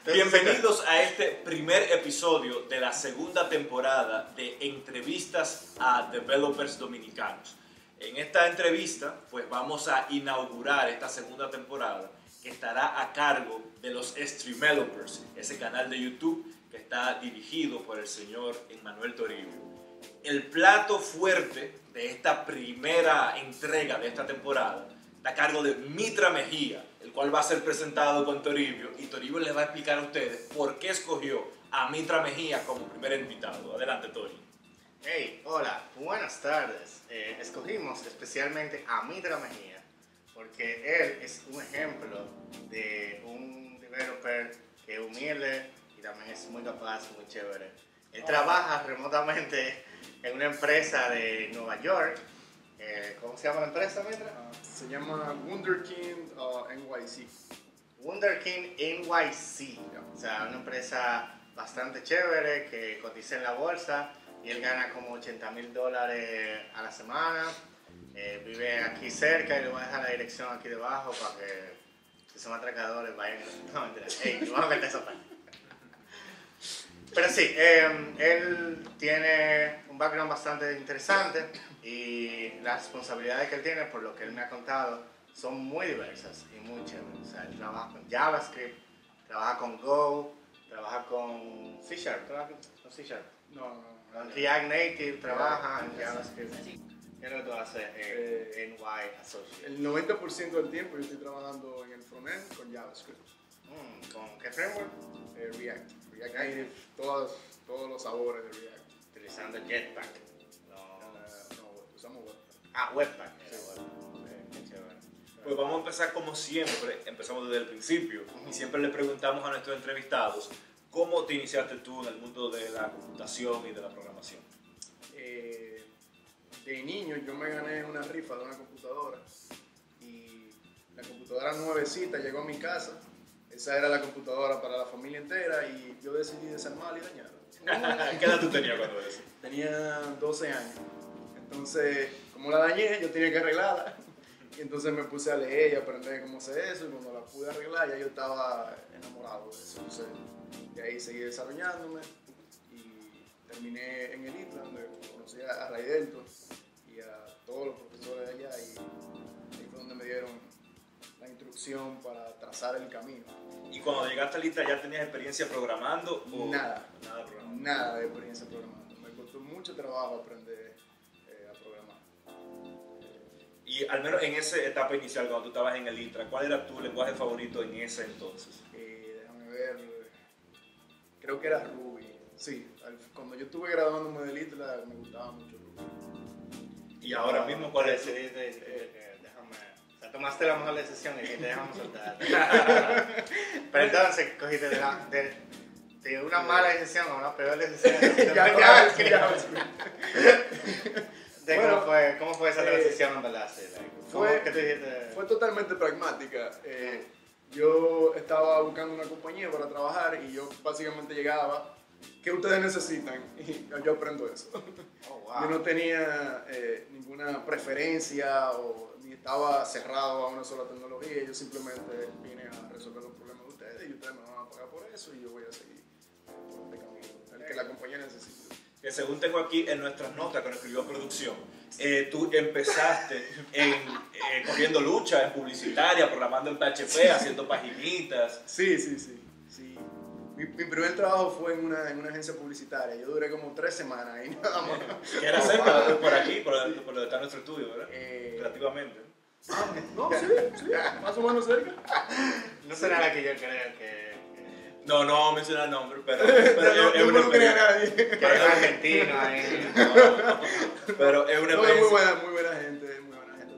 Bienvenidos a este primer episodio de la segunda temporada de entrevistas a developers dominicanos. En esta entrevista, pues vamos a inaugurar esta segunda temporada que estará a cargo de los Streamelopers, ese canal de YouTube que está dirigido por el señor Emmanuel Toribio. El plato fuerte de esta primera entrega de esta temporada está a cargo de Mitra Mejía, el cual va a ser presentado con Toribio, y Toribio les va a explicar a ustedes por qué escogió a Mitra Mejía como primer invitado. Adelante, Tori. Hey, hola, buenas tardes. Escogimos especialmente a Mitra Mejía porque él es un ejemplo de un developer que es humilde y también es muy capaz, muy chévere. Él trabaja remotamente en una empresa de Nueva York. ¿Cómo se llama la empresa, Mitra? Se llama Wunderkind NYC. Wunderkind NYC. O sea, una empresa bastante chévere que cotiza en la bolsa y él gana como $80,000 a la semana. Vive aquí cerca y le voy a dejar la dirección aquí debajo para que si son atracadores vayan. No, mentira. Hey, vamos a meter esa parte. Pero sí, él tiene un background bastante interesante y las responsabilidades que él tiene, por lo que él me ha contado, son muy diversas y muy chéveres. O sea, él trabaja con JavaScript, trabaja con Go, trabaja con C#, ¿trabaja con C#? No. Con React Native, trabaja en JavaScript. ¿Qué es lo que tú haces en NY Associates? El 90% del tiempo yo estoy trabajando en el frontend con JavaScript. ¿Con qué framework? React Native, todos los sabores de React. Utilizando Jetpack. No, usamos Webpack. Webpack. Sí. Qué chévere. Pues vamos a empezar como siempre, empezamos desde el principio y siempre le preguntamos a nuestros entrevistados cómo te iniciaste tú en el mundo de la computación y de la programación. De niño yo me gané una rifa de una computadora y la computadora nuevecita llegó a mi casa. Esa era la computadora para la familia entera y yo decidí desarmarla y dañarla. ¿Qué edad tú tenías cuando eso? Tenía 12 años. Entonces, como la dañé, yo tenía que arreglarla. Y entonces me puse a leer y a aprender cómo hacer eso. Y cuando la pude arreglar, ya yo estaba enamorado de eso. Entonces, de ahí seguí desarrollándome y terminé en el ITLA, donde conocí a Ray Delto y a todos los profesores de allá. Y ahí fue donde me dieron la instrucción para trazar el camino. ¿Y cuando llegaste al ITRA ya tenías experiencia programando? O Nada programando? Nada de experiencia programando. Me costó mucho trabajo aprender a programar. Y al menos en esa etapa inicial, cuando tú estabas en el ITRA, ¿cuál era tu lenguaje favorito en ese entonces? Déjame ver, creo que era Ruby. Sí, cuando yo estuve graduándome del ITLA me gustaba mucho Ruby. ¿Y ahora mismo cuál es? O sea, tomaste la mejor decisión y te dejamos soltar. Pero entonces cogiste de una mala decisión a una peor decisión. Bueno, ¿Cómo fue esa transición en verdad? Fue totalmente pragmática. Yo estaba buscando una compañía para trabajar y yo básicamente llegaba, ¿qué ustedes necesitan? Y yo aprendo eso. Oh, wow. Yo no tenía ninguna preferencia ni estaba cerrado a una sola tecnología. Yo simplemente vine a resolver los problemas de ustedes y ustedes me van a pagar por eso y yo voy a seguir por este camino, el que la compañía necesite. Que según tengo aquí en nuestras notas que nos escribió producción, tú empezaste cogiendo lucha en publicitaria, programando en PHP, haciendo paginitas. Sí. Mi primer trabajo fue en una agencia publicitaria. Yo duré como 3 semanas ahí nada más. Que era cerca, por aquí, por donde está nuestro estudio, ¿verdad? Relativamente. No, sí, más o menos cerca. No será la que yo creo que... No vamos a mencionar el nombre, pero no lo quería nadie. Que es argentino ahí. Pero es una No, experiencia. muy buena gente,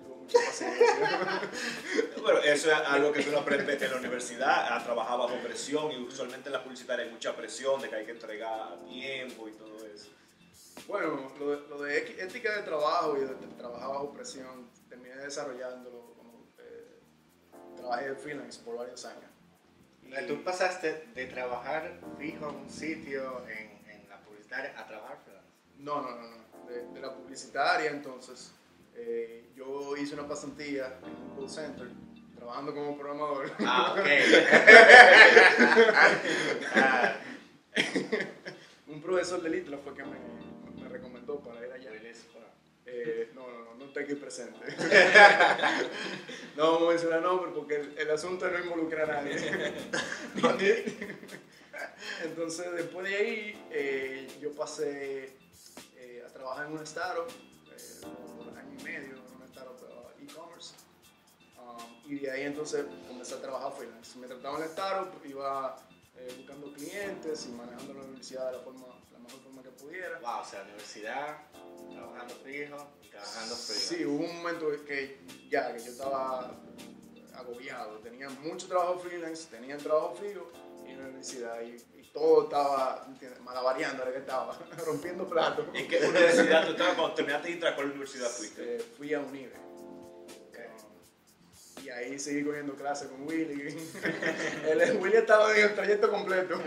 tuvo mucha paciencia. Bueno, eso es algo que tú no aprendes en la universidad, a trabajar bajo presión, y usualmente en la publicitaria hay mucha presión de que hay que entregar a tiempo y todo eso. Bueno, lo de ética de trabajo y de trabajar bajo presión, terminé desarrollándolo cuando trabajé de freelance por varios años. Tú pasaste de trabajar fijo en un sitio en la publicitaria a trabajar freelance. No. De la publicitaria, entonces, yo hice una pasantía en un call center trabajando como programador. Ah, ok. Un profesor de Litla fue que me recomendó para ir allá. No estoy aquí presente. No vamos a mencionar nombres porque el asunto no involucra a nadie. Entonces, después de ahí, yo pasé a trabajar en un startup por un año y medio, en un startup de e-commerce. Y de ahí entonces comencé a trabajar freelance. Me trataba en el startup, iba buscando clientes y manejando la universidad de la mejor forma que pudiera. Wow, o sea, universidad, trabajando fijo y trabajando freelance. Sí, hubo un momento que yo estaba agobiado. Tenía mucho trabajo freelance, tenía el trabajo fijo y la universidad. Y todo estaba malavariando, era que estaba rompiendo platos. ¿En qué universidad tú estabas cuando terminaste Intra? ¿Cuál universidad fuiste? Fui a Unive. Y ahí seguí cogiendo clases con Willy. Willy estaba en el trayecto completo.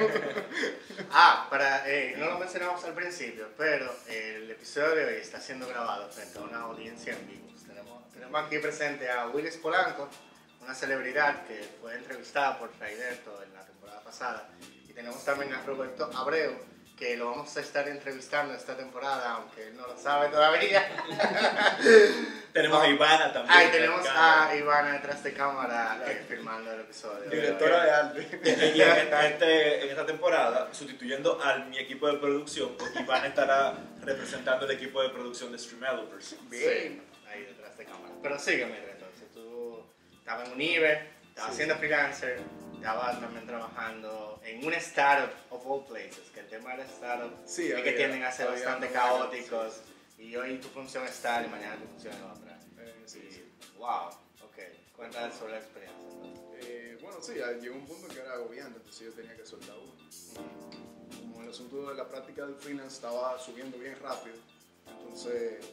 No lo mencionamos al principio, pero el episodio de hoy está siendo grabado frente a una audiencia en vivo. Tenemos aquí presente a Willis Polanco, una celebridad que fue entrevistada por Fraiderto en la temporada pasada. Y tenemos también a Roberto Abreu, que lo vamos a estar entrevistando esta temporada, aunque él no lo sabe todavía. Tenemos a Ivana también. Tenemos a Ivana detrás de cámara filmando el episodio. Directora de arte. Y en esta temporada, sustituyendo a mi equipo de producción, pues Ivana estará representando el equipo de producción de Stream Developers. Bien. Sí, ahí detrás de cámara. Pero sígueme, entonces tú estabas en Unive, estabas siendo freelancer, estabas también trabajando en un startup of all places, que el tema de startup es que tienden a ser bastante caóticos. Sí. Y hoy tu función es tal y mañana tu función es otra. Wow, ok. Cuéntame sobre la experiencia. Bueno, sí, llegó un punto en que era agobiante, entonces yo tenía que soltar uno. Como el asunto de la práctica del freelance estaba subiendo bien rápido, entonces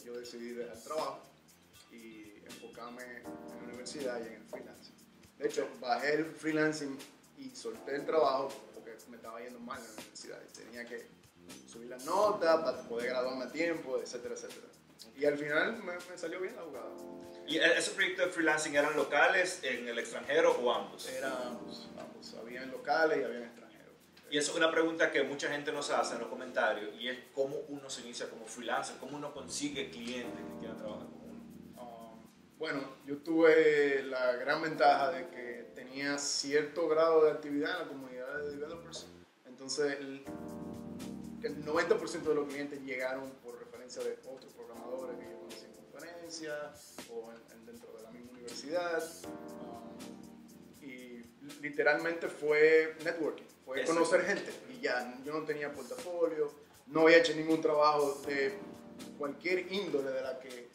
yo decidí dejar el trabajo y enfocarme en la universidad y en el freelance. De hecho, bajé el freelancing y solté el trabajo porque me estaba yendo mal en la universidad y tenía que subir las notas para poder graduarme a tiempo, etcétera, etcétera. Y al final me salió bien la jugada. ¿Y esos proyectos de freelancing eran locales, en el extranjero o ambos? Eran ambos. Había locales y había extranjeros. Y eso es una pregunta que mucha gente nos hace en los comentarios y es cómo uno se inicia como freelancer, cómo uno consigue clientes que quieran trabajar con uno. Bueno, yo tuve la gran ventaja de que tenía cierto grado de actividad en la comunidad de developers. Entonces, el 90% de los clientes llegaron por referencia de otros programadores que yo conocí en conferencias o dentro de la misma universidad. Y literalmente fue networking, fue conocer gente. Y ya, yo no tenía portafolio, no había hecho ningún trabajo de cualquier índole de la que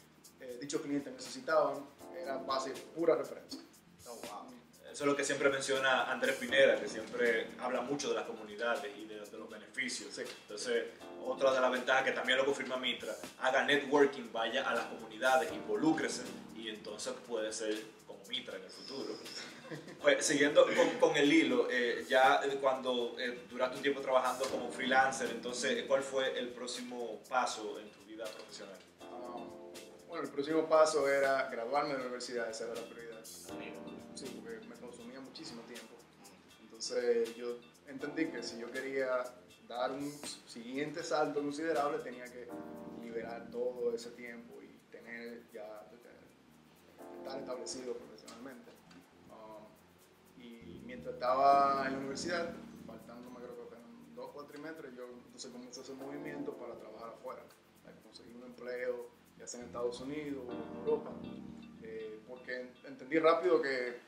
dichos clientes necesitaban, era base pura referencia. Oh, wow. Eso es lo que siempre menciona Andrés Pineda, que siempre habla mucho de las comunidades y de los beneficios. Sí. Entonces, otra de las ventajas que también lo confirma Mitra, haga networking, vaya a las comunidades, involúcrese y entonces puede ser como Mitra en el futuro. Pues, siguiendo con el hilo, ya cuando duraste un tiempo trabajando como freelancer, entonces, ¿cuál fue el próximo paso en tu vida profesional? Bueno, el próximo paso era graduarme de la universidad, esa era la prioridad. Sí, porque me consumía muchísimo tiempo. Entonces yo entendí que si yo quería dar un siguiente salto considerable tenía que liberar todo ese tiempo y estar establecido profesionalmente. Y mientras estaba en la universidad, faltándome creo que eran 2 cuatrimestres, yo entonces comencé a hacer movimiento para trabajar afuera, para conseguir un empleo, ya sea en Estados Unidos o en Europa, porque entendí rápido que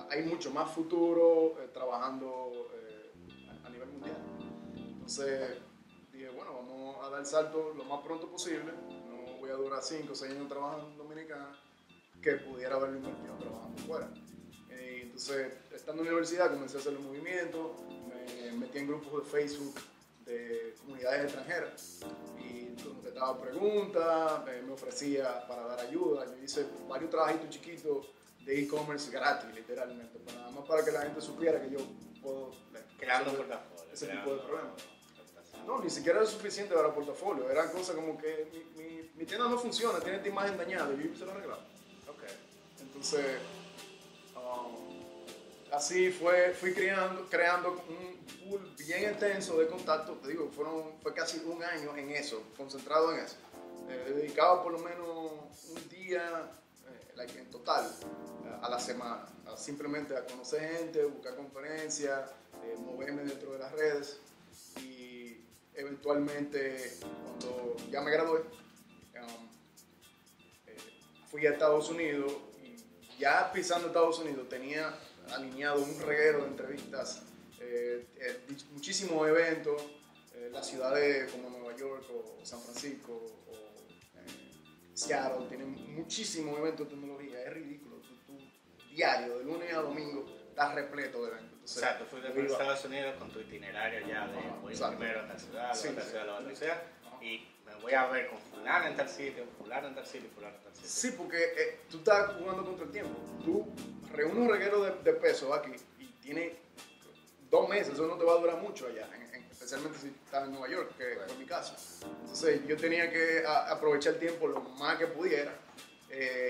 hay mucho más futuro trabajando a nivel mundial. Entonces dije, bueno, vamos a dar el salto lo más pronto posible, no voy a durar 5 o 6 años trabajando en Dominicana, que pudiera haberlo invertido trabajando fuera. Entonces, estando en la universidad comencé a hacer los movimientos, me metí en grupos de Facebook de comunidades extranjeras y contestaba preguntas, me ofrecía para dar ayuda. Yo hice varios trabajitos chiquitos de e-commerce gratis, literalmente, pero nada más para que la gente supiera que yo puedo creando portafolio, ese tipo de problemas. No, ni siquiera era suficiente para portafolio, eran cosas como que mi tienda no funciona, tiene esta imagen dañada y yo se lo arreglaba. Okay. Entonces, así fui creando un pool bien intenso de contactos. Te digo, fue casi un año en eso, concentrado en eso. Dedicaba por lo menos un día en total a la semana, simplemente a conocer gente, buscar conferencias, moverme dentro de las redes y eventualmente cuando ya me gradué fui a Estados Unidos y ya pisando Estados Unidos tenía alineado un reguero de entrevistas, muchísimos eventos, las ciudades como Nueva York o San Francisco o Seattle tienen muchísimos eventos de tecnología, es ridículo, tú diario, de lunes a domingo, estás repleto de eventos. Entonces, o sea, tú fuiste a Estados Unidos con tu itinerario ya de voy primero a tal ciudad, sí, otra ciudad, lo que sea, y me voy a ver con fulano en tal sitio, fulano en tal sitio, fulano en tal sitio. Sí, porque tú estás jugando contra el tiempo. Tú reúnes un reguero de pesos aquí y tiene 2 meses, eso no te va a durar mucho allá, especialmente si estás en Nueva York, que fue mi caso. Entonces yo tenía que aprovechar el tiempo lo más que pudiera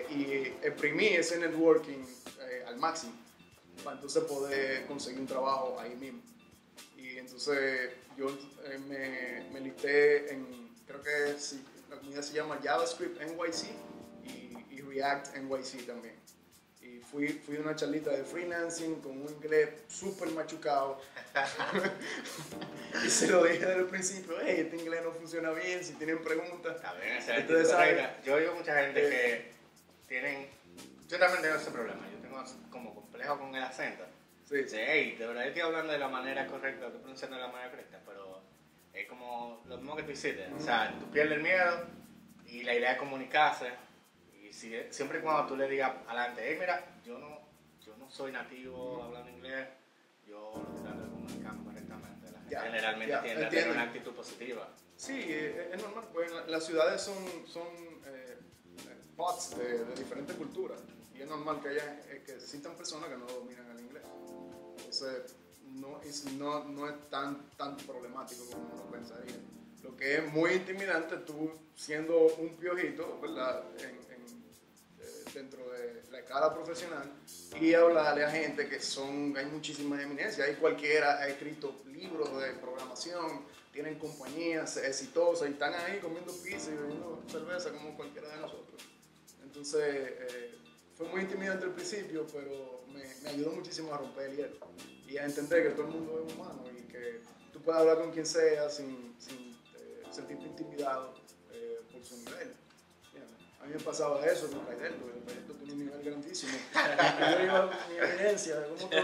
y exprimí ese networking al máximo para entonces poder conseguir un trabajo ahí mismo. Y entonces yo me listé en, creo que sí, la comunidad se llama JavaScript NYC y React NYC también. Y fui a una charlita de freelancing con un inglés súper machucado. Y se lo dije desde el principio, hey, este inglés no funciona bien, si tienen preguntas. Está bien, esa yo oigo mucha gente que tienen, yo también tengo ese problema, yo tengo como complejo con el acento. Sí. Dice, hey, de verdad estoy hablando de la manera correcta, estoy pronunciando de la manera correcta, pero es como lo mismo que tú hiciste, o sea, tú pierdes el miedo y la idea es comunicarse. Y siempre y cuando tú le digas adelante, hey, mira, yo no soy nativo hablando inglés, yo lo estoy tratando de comunicarme correctamente. La gente generalmente tiende a tener una actitud positiva. Sí, es normal, pues las ciudades son pots de diferentes culturas y es normal que existan personas que no dominan el inglés. Entonces, no es tan problemático como uno pensaría. Lo que es muy intimidante, tú siendo un piojito, ¿verdad? Dentro de la escala profesional y hablarle a gente que hay muchísimas eminencias. Hay cualquiera ha escrito libros de programación, tienen compañías exitosas y están ahí comiendo pizza y bebiendo cerveza como cualquiera de nosotros. Entonces, fue muy intimidante al principio, pero me ayudó muchísimo a romper el hielo y a entender que todo el mundo es humano y que tú puedes hablar con quien sea sin sentirte intimidado por su nivel. A mí me pasaba eso con Raidel, porque Raidel tiene un nivel grandísimo. Yo iba a mi evidencia, ¿cómo te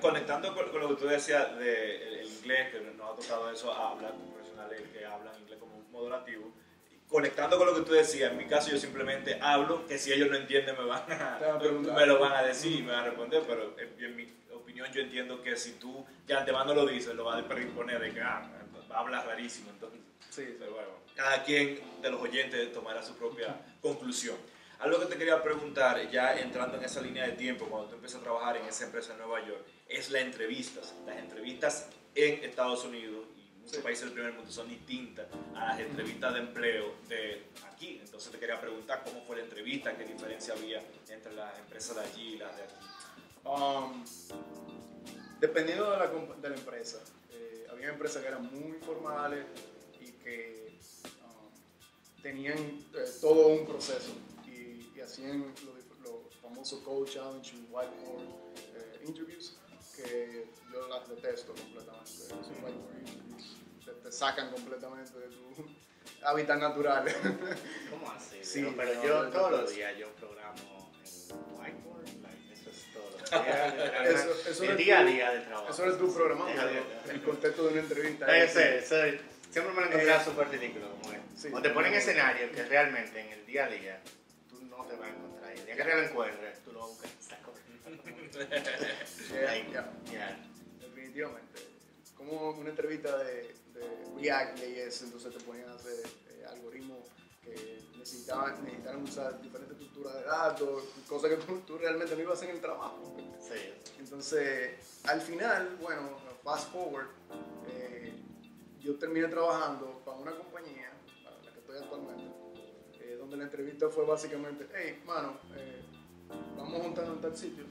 Conectando con lo que tú decías del inglés, que nos ha tocado eso, a hablar con profesionales que hablan inglés como un modo nativo. Conectando con lo que tú decías, en mi caso yo simplemente hablo, que si ellos no entienden me lo van a decir y me van a responder, pero en mi opinión yo entiendo que si tú de antemano lo dices, lo vas a predisponer de que hablas rarísimo, entonces sí. Pero bueno, cada quien de los oyentes tomará su propia conclusión. Algo que te quería preguntar, ya entrando en esa línea de tiempo, cuando tú empiezas a trabajar en esa empresa en Nueva York, es las entrevistas en Estados Unidos y muchos países del primer mundo son distintas a las entrevistas de empleo de aquí. Entonces te quería preguntar cómo fue la entrevista, qué diferencia había entre las empresas de allí y las de aquí. Dependiendo de la empresa, había empresas que eran muy formales y que tenían todo un proceso y hacían los famosos Code Challenge y Whiteboard interviews, que yo las detesto completamente. Esos Whiteboard interviews te sacan completamente de tu hábitat natural. ¿Cómo así? Sí, pero yo todos los días yo programo en Whiteboard, eso es todo. Eso el día a día del trabajo. Eso eres tú programando, en el contexto de una entrevista. Siempre me lo encontré súper ridículo como es. Sí, o te ponen escenarios que realmente en el día a día tú no te vas a encontrar. Y el día que te lo encuentres, tú lo vas a buscar. Definitivamente. Como una entrevista de React y JS, entonces te ponían a hacer algoritmos que necesitaran usar diferentes estructuras de datos, cosas que tú realmente no ibas a hacer en el trabajo. Sí. Entonces, al final, bueno, fast forward, yo terminé trabajando para una compañía, para la que estoy estoy actualmente, donde la entrevista fue básicamente, hey, mano, vamos a juntarnos en tal sitio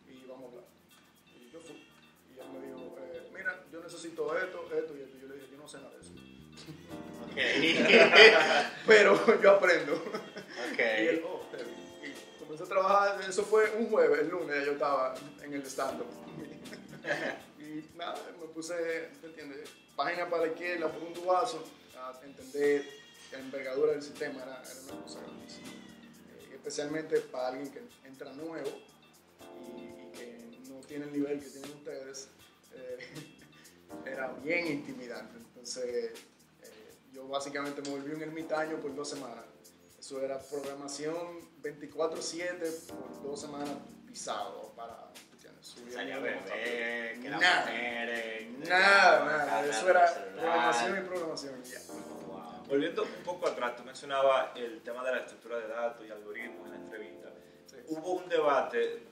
y vamos a hablar. Y yo fui. Y él me dijo, mira, yo necesito esto y esto. Y yo le dije, yo no sé nada de eso. Pero yo aprendo. Okay. Y él, y comencé a trabajar, eso fue un jueves, el lunes yo estaba en el stand-up. Y nada, me puse, ¿te entiendes? Página para la izquierda, por un tubazo, a entender la envergadura del sistema, era una cosa grandísima. Especialmente para alguien que entra nuevo y que no tiene el nivel que tienen ustedes, era bien intimidante. Entonces, yo básicamente me volví un ermitaño por 2 semanas. Eso era programación 24/7 por 2 semanas pisado para subir. Salía a beber, que nada, mujeres. Nada. Eso era programación y programación y ya. Wow. Volviendo un poco atrás, tú mencionabas el tema de la estructura de datos y algoritmos en la entrevista. Sí. Hubo un debate,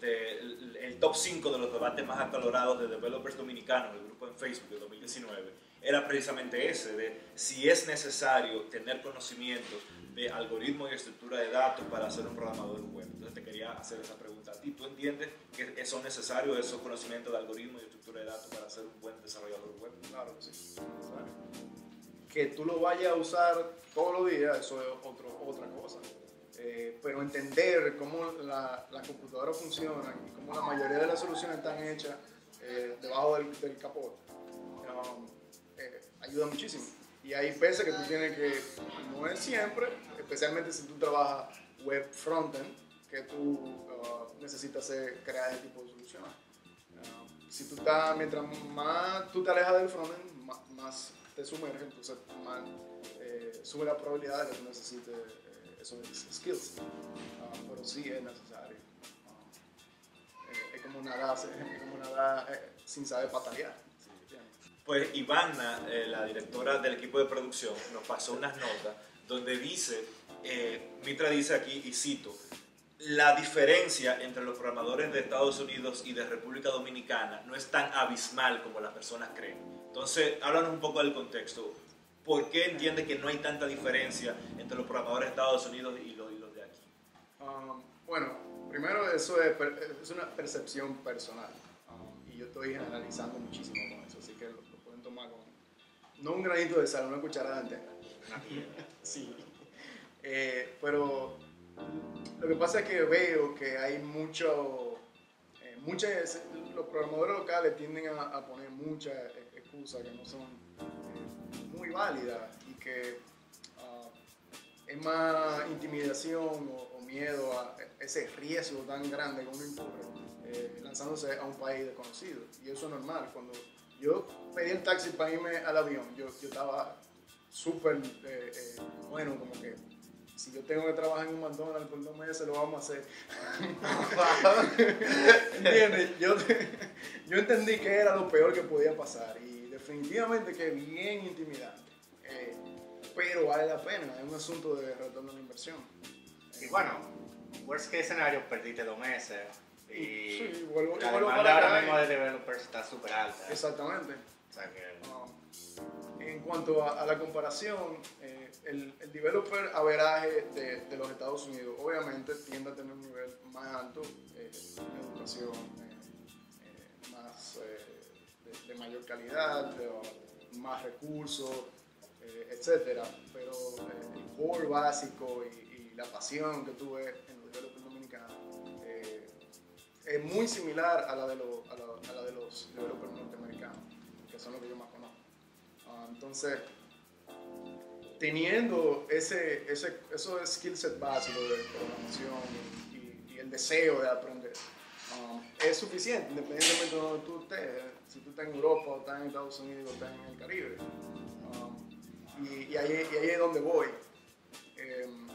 el top 5 de los debates más acalorados de developers dominicanos, el grupo en Facebook de 2019, era precisamente ese, de si es necesario tener conocimientos de algoritmos y estructura de datos para ser un programador web. Entonces te quería hacer esa pregunta a ti. ¿Tú entiendes que son necesarios esos conocimientos de algoritmos y estructura de datos para ser un buen desarrollador web? Claro que sí. Que tú lo vayas a usar todos los días, eso es otra cosa. Pero entender cómo la computadora funciona y cómo la mayoría de las soluciones están hechas debajo del capó, ayuda muchísimo. Y hay veces que tú tienes que, no es siempre, especialmente si tú trabajas web frontend, que tú necesitas crear ese tipo de soluciones. Si tú mientras más tú te alejas del frontend, más te sumerges, entonces más sube la probabilidad de que tú necesites esos skills. Pero sí es necesario. Es como nadar sin saber patalear. Pues Ivana, la directora del equipo de producción, nos pasó unas notas donde dice, Mitra dice aquí, y cito, la diferencia entre los programadores de Estados Unidos y de República Dominicana no es tan abismal como las personas creen. Entonces, háblanos un poco del contexto. ¿Por qué entiende que no hay tanta diferencia entre los programadores de Estados Unidos y los de aquí? Bueno, primero eso es una percepción personal. Y yo estoy generalizando muchísimo con eso, así que lo pueden tomar con, no un granito de sal, una cucharada entera. Sí. Pero lo que pasa es que veo que hay los programadores locales tienden a poner muchas excusas que no son muy válidas y que es más intimidación o miedo a ese riesgo tan grande que uno incurre lanzándose a un país desconocido. Y eso es normal. Cuando yo pedí el taxi para irme al avión, yo estaba súper bueno, como que si yo tengo que trabajar en un McDonald's por 2 meses, lo vamos a hacer. ¿Entiendes? Yo entendí que era lo peor que podía pasar y definitivamente que es bien intimidante. Pero vale la pena, es un asunto de retorno a la inversión. Y bueno, worst case scenario, perdiste 2 meses. Y sí, vuelvo la demanda ahora mismo de developers está súper alta. Exactamente. O sea que... en cuanto a la comparación, el developer averaje de los Estados Unidos obviamente tiende a tener un nivel más alto de educación, más de mayor calidad, más recursos, etcétera. Pero el core básico y la pasión que tú ves en los developers dominicanos es muy similar a la de los developers norteamericanos, que son los que yo más conozco. Entonces, teniendo esos skill set básicos de programación y el deseo de aprender, es suficiente, independientemente de donde tú estés, si tú estás en Europa o estás en Estados Unidos o estás en el Caribe. Y ahí es donde voy.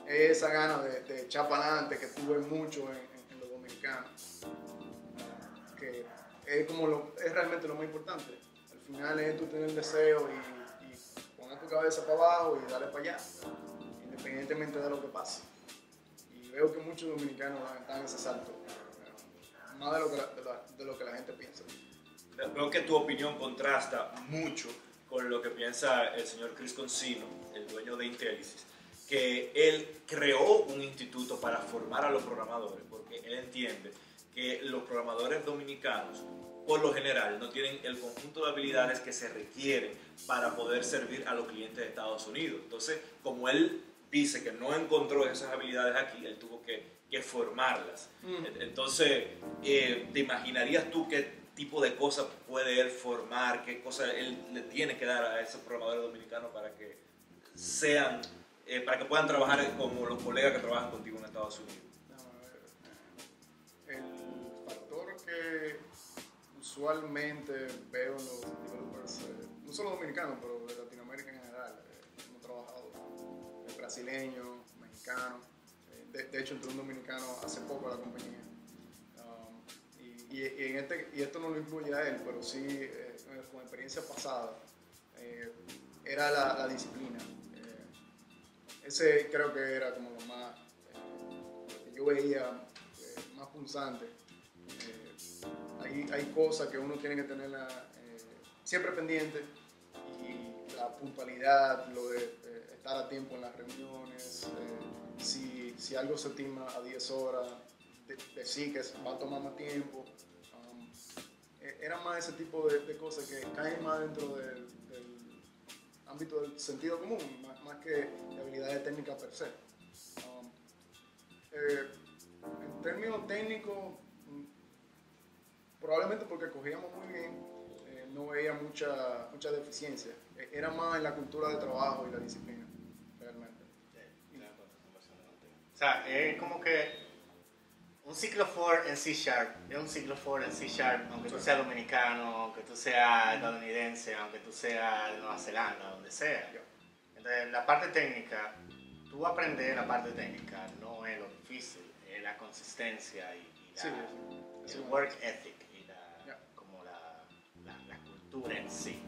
Es esa gana de echar para adelante que tuve mucho en los dominicanos, que es realmente lo más importante. Al final es tú tener el deseo y poner tu cabeza para abajo y darle para allá, independientemente de lo que pase. Y veo que muchos dominicanos dan ese salto, más de lo que la gente piensa. Veo que tu opinión contrasta mucho con lo que piensa el señor Chris Consino, el dueño de Intelisys. que él creó un instituto para formar a los programadores, porque él entiende que los programadores dominicanos, por lo general, no tienen el conjunto de habilidades que se requieren para poder servir a los clientes de Estados Unidos. Entonces, como él dice que no encontró esas habilidades aquí, él tuvo que formarlas. Entonces, ¿te imaginarías tú qué tipo de cosas puede él formar, qué cosas él le tiene que dar a esos programadores dominicanos para que sean, para que puedan trabajar como los colegas que trabajan contigo en Estados Unidos? El factor que usualmente veo en los developers, no solo dominicanos, pero de Latinoamérica en general, hemos trabajado brasileños, mexicanos, de hecho entró un dominicano hace poco a la compañía, y esto no lo incluye a él, pero sí con experiencia pasada, era la disciplina. Ese creo que era como lo más, que yo veía más punzante. Hay cosas que uno tiene que tenerla siempre pendiente, y la puntualidad, lo de estar a tiempo en las reuniones, si algo se estima a 10 horas, decir que va a tomar más tiempo. Era más ese tipo de cosas que caen más dentro del ámbito del sentido común, más que de habilidades técnicas per se. En términos técnicos, probablemente porque cogíamos muy bien, no veía mucha deficiencia. Era más en la cultura de trabajo y la disciplina, realmente. O sea, es como que un ciclo for en C# es un ciclo for en C#, aunque tú seas dominicano, aunque tú seas estadounidense, aunque tú seas de Nueva Zelanda, donde sea. Entonces, la parte técnica, tú aprender la parte técnica no es lo difícil, es la consistencia y el work ethic y como la cultura en sí,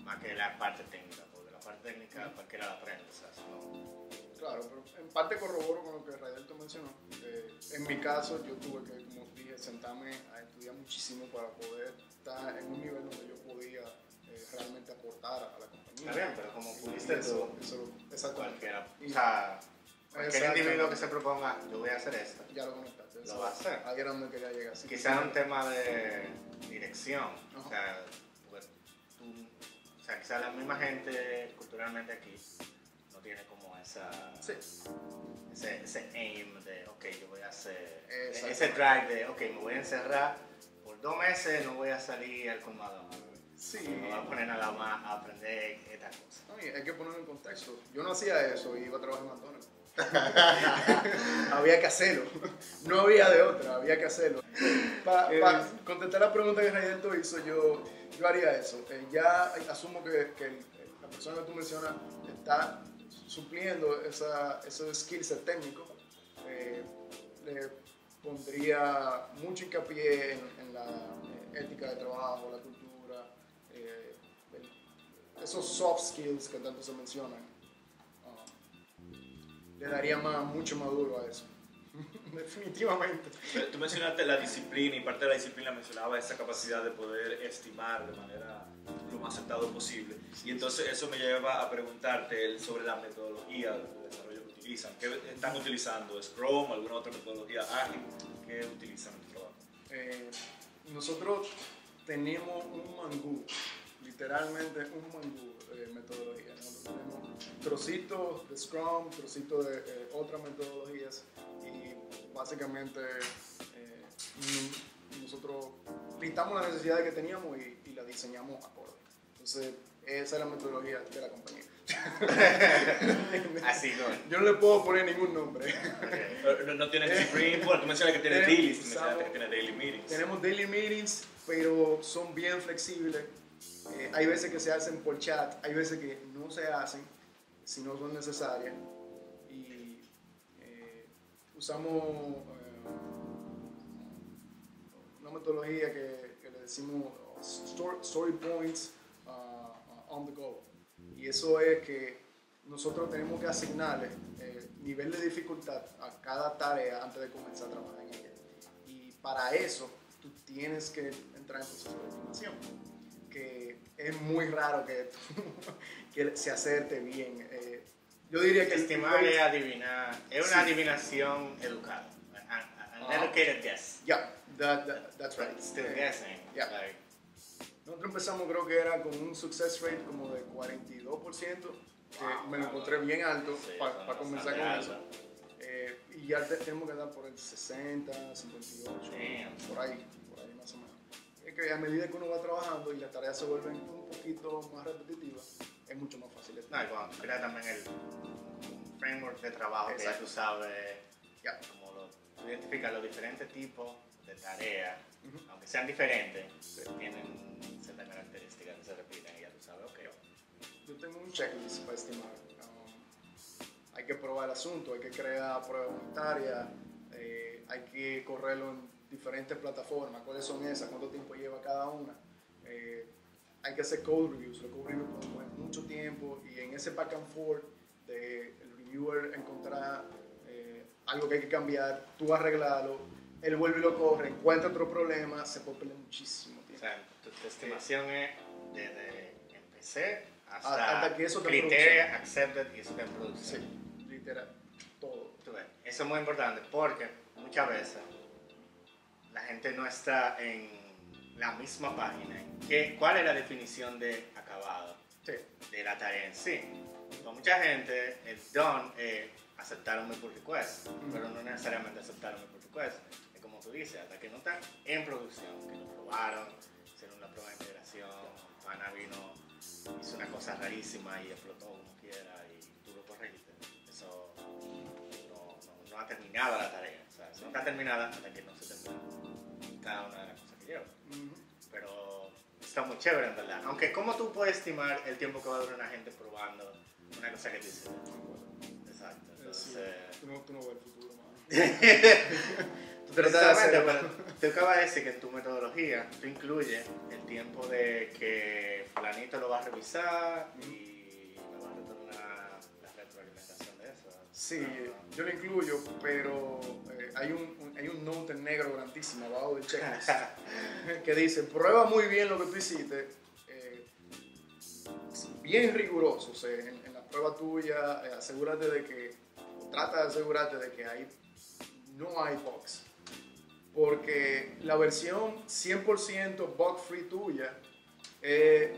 más que la parte técnica, porque la parte técnica cualquiera la aprende, o sea, no. Claro, pero en parte corroboro con lo que Raidelto mencionó. En mi caso, yo tuve que, como dije, sentarme a estudiar muchísimo para poder estar en un nivel donde yo podía realmente aportar a la compañía. Está bien, pero como pudiste tú, exactamente. Cualquier individuo que se proponga, yo voy a hacer esto, ya lo conectaste. lo va a hacer. Ahí era donde quería llegar. Sí, quizás un tema de dirección, o sea, pues, quizás la misma gente culturalmente aquí no tiene como ese aim de, ok, yo voy a hacer, ese drive de, ok, me voy a encerrar por 2 meses, no voy a salir al colmado. Sí. Me voy a poner nada más a aprender estas cosas. No, hay que ponerlo en contexto. Yo no hacía eso y iba a trabajar en McDonald's. Había que hacerlo. No había de otra, había que hacerlo. Para contestar la pregunta que Raidelto hizo, yo haría eso. Ya asumo que la persona que tú mencionas está supliendo esos skills técnicos. Le pondría mucho hincapié en la ética de trabajo, la cultura, esos soft skills que tanto se mencionan. Le daría mucho más duro a eso. Definitivamente. Tú mencionaste la disciplina, y parte de la disciplina mencionaba esa capacidad de poder estimar de manera lo más acertado posible. Y entonces eso me lleva a preguntarte sobre la metodología de desarrollo que utilizan. ¿Qué están utilizando? ¿Scrum? ¿Alguna otra metodología ágil? ¿Qué utilizan en tu trabajo? Nosotros tenemos un mangú, literalmente un mangú de metodología. Nosotros tenemos trocitos de Scrum, trocitos de otras metodologías, y básicamente nosotros listamos las necesidades que teníamos y las diseñamos acorde. Entonces, esa es la metodología de la compañía. Así no. Yo no le puedo poner ningún nombre. Okay. No tienes sprint, bueno, tú mencionas que tienes dailies, tú mencionaste que tienes daily meetings. Tenemos daily meetings, pero son bien flexibles. Hay veces que se hacen por chat, hay veces que no se hacen si no son necesarias. Y usamos una metodología que le decimos story points on the go. Y eso es que nosotros tenemos que asignarle nivel de dificultad a cada tarea antes de comenzar a trabajar en ella. Y para eso tú tienes que entrar en proceso de estimación, que es muy raro que se acerte bien. Yo diría que estimar es adivinar, es una adivinación educada. An educated guess. Yeah, that's right. Still guessing. Yeah. Like, Nosotros empezamos, creo que era con un success rate como de 42%, que me lo encontré bien alto sí, para comenzar con alto. eso. Y ya tenemos que dar por el 60, 58, por ahí más o menos. Es que a medida que uno va trabajando y las tareas se vuelven un poquito más repetitivas, es mucho más fácil. No, y cuando tú creas también el framework de trabajo, que ya tú sabes, como tú identificas los diferentes tipos de tareas, aunque sean diferentes, tienen ciertas características que se repiten y ya tú sabes, ok. Yo tengo un checklist para estimar. Hay que probar el asunto, hay que crear pruebas unitarias, hay que correrlo en diferentes plataformas, cuáles son esas, cuánto tiempo lleva cada una. Hay que hacer code reviews, los code reviews pueden tomar mucho tiempo y en ese back and forth de el reviewer encontrar algo que hay que cambiar, tú arreglarlo, él vuelve y lo corre, encuentra otro problema, se puede perder muchísimo tiempo. O sea, tu estimación es desde empecé hasta que eso te criteria accepted y eso te produce. Sí, literal, todo. Eso es muy importante porque muchas veces la gente no está en la misma página. ¿Cuál es la definición de acabado de la tarea en sí? Para mucha gente, el done es aceptar un pull request, pero no necesariamente aceptar un pull request. Es como tú dices, hasta que no están en producción, que lo probaron, hicieron una prueba de integración, Pana vino, hizo una cosa rarísima y explotó como quiera y tú lo corregiste. Eso no ha terminado la tarea. O sea, no está terminada hasta que no se termina cada una de las cosas que lleva. Pero está muy chévere en verdad. Aunque, ¿cómo tú puedes estimar el tiempo que va a durar una gente probando una cosa que te hiciste? Exacto. Entonces, tú no ves el futuro, mano. Precisamente, pero tú acabas de decir que en tu metodología tú incluyes el tiempo de que fulanito lo va a revisar y me va a retornar la retroalimentación de eso. Sí, yo lo incluyo, pero hay un note en negro grandísimo abajo del checklist que dice, prueba muy bien lo que tú hiciste, bien riguroso, o sea, en la prueba tuya, asegúrate de que, trata de asegurarte de que no hay bugs. Porque la versión 100% bug free tuya es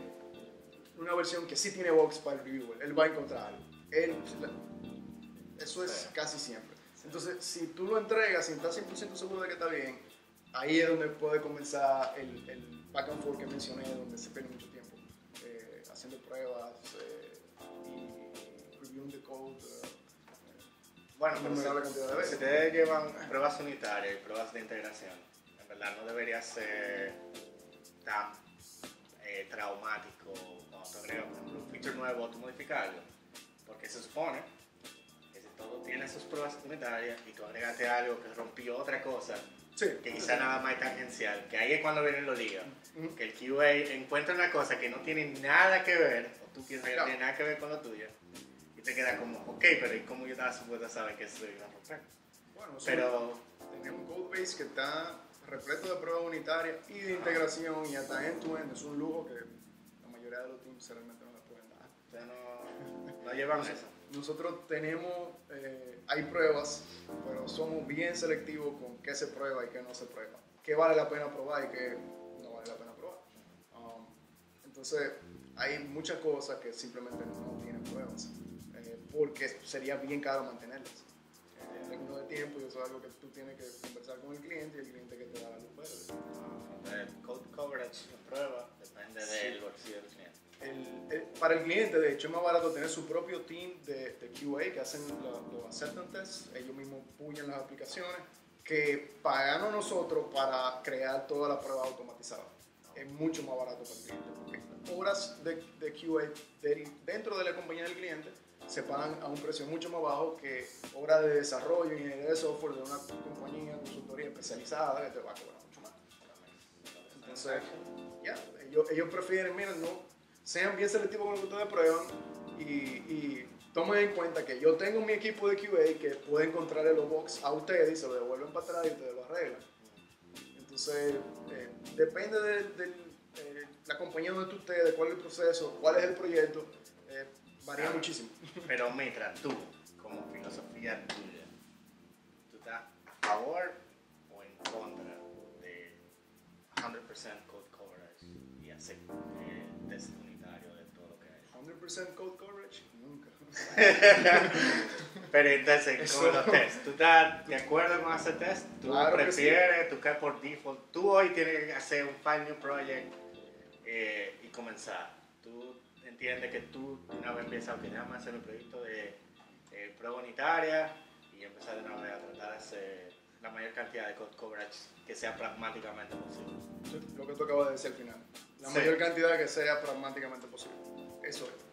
una versión que sí tiene bugs para el reviewer. Él va a encontrar algo. Eso es casi siempre. Entonces, si tú lo entregas sin estar 100% seguro de que está bien, ahí es donde puede comenzar el back and forth que mencioné, donde se pierde mucho tiempo haciendo pruebas y reviewing the code. Bueno, pero si ustedes llevan pruebas unitarias y pruebas de integración, en verdad no debería ser tan traumático cuando tú agregas, por ejemplo, un feature nuevo, tú modificarlo, porque se supone que si todo tiene sus pruebas unitarias y tú agregaste algo que rompió otra cosa, que quizá nada más es tangencial, que ahí es cuando vienen los líos, que el QA encuentra una cosa que no tiene nada que ver, o tú piensas que no tiene nada que ver con lo tuyo, te queda como, ok, pero ¿y cómo yo estaba supuesto a saber que eso iba a romper? Bueno, pero tenemos un code base que está repleto de pruebas unitarias y de integración y hasta end-to-end. Es un lujo que la mayoría de los teams realmente no les pueden dar. Ustedes no llevan eso. Nosotros tenemos, hay pruebas, pero somos bien selectivos con qué se prueba y qué no se prueba. Qué vale la pena probar y qué no vale la pena probar. Entonces, hay muchas cosas que simplemente no tienen pruebas. Porque sería bien caro mantenerlas. En términos de tiempo, y eso es algo que tú tienes que conversar con el cliente y el cliente que te da la luz verde. El code coverage, la prueba, depende del bolsillo del cliente. Para el cliente, de hecho, es más barato tener su propio team de QA que hacen los acceptance tests. Ellos mismos puñan las aplicaciones que pagamos nosotros para crear toda la prueba automatizada. Es mucho más barato para el cliente. Porque horas de QA dentro de la compañía del cliente se pagan a un precio mucho más bajo que horas de desarrollo y ingeniería de software de una compañía de consultoría especializada que te va a cobrar mucho más. Entonces, ellos prefieren, miren, no, sean bien selectivos con lo que ustedes prueban y tomen en cuenta que yo tengo mi equipo de QA que puede encontrarle los bugs a ustedes y se lo devuelven para atrás y ustedes lo arreglan. Entonces, depende de la compañía donde tú estés, de cuál es el proceso, cuál es el proyecto. Varía muchísimo. Pero Mitra, tú, como filosofía tuya, ¿tú estás a favor o en contra de 100% code coverage y hacer test unitario de todo lo que hay? 100% code coverage, nunca. Pero entonces, ¿cómo los test? ¿Tú estás de acuerdo con hacer test? ¿Tú Claro que prefieres? ¿Tú caes por default? Tú hoy tienes que hacer un file new project y comenzar. ¿Tú entiendes que tú de una vez empiezas, ok, déjame hacer mi proyecto de prueba unitaria y empezar de una vez a tratar de hacer la mayor cantidad de code coverage que sea pragmáticamente posible? Lo que tú acabas de decir al final. La Sí. mayor cantidad que sea pragmáticamente posible. Eso es.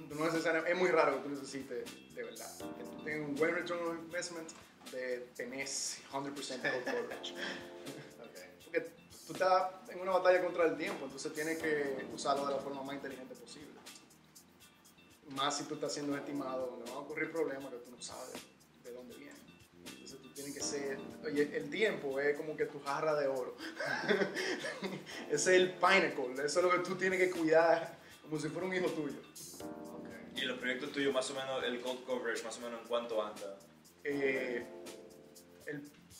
Tú no necesariamente, es muy raro que tú necesites de verdad. Que tú tengas un buen return on investment de tener 100% code coverage. Okay. Porque tú estás en una batalla contra el tiempo, entonces tienes que usarlo de la forma más inteligente posible. Más si tú estás haciendo un estimado donde van a ocurrir problemas que tú no sabes de dónde vienen. Entonces tú tienes que ser... Oye, el tiempo es como que tu jarra de oro. Ese es el pinnacle, eso es lo que tú tienes que cuidar como si fuera un hijo tuyo. Y los proyectos tuyos, más o menos, el code coverage, más o menos, ¿en cuánto anda? El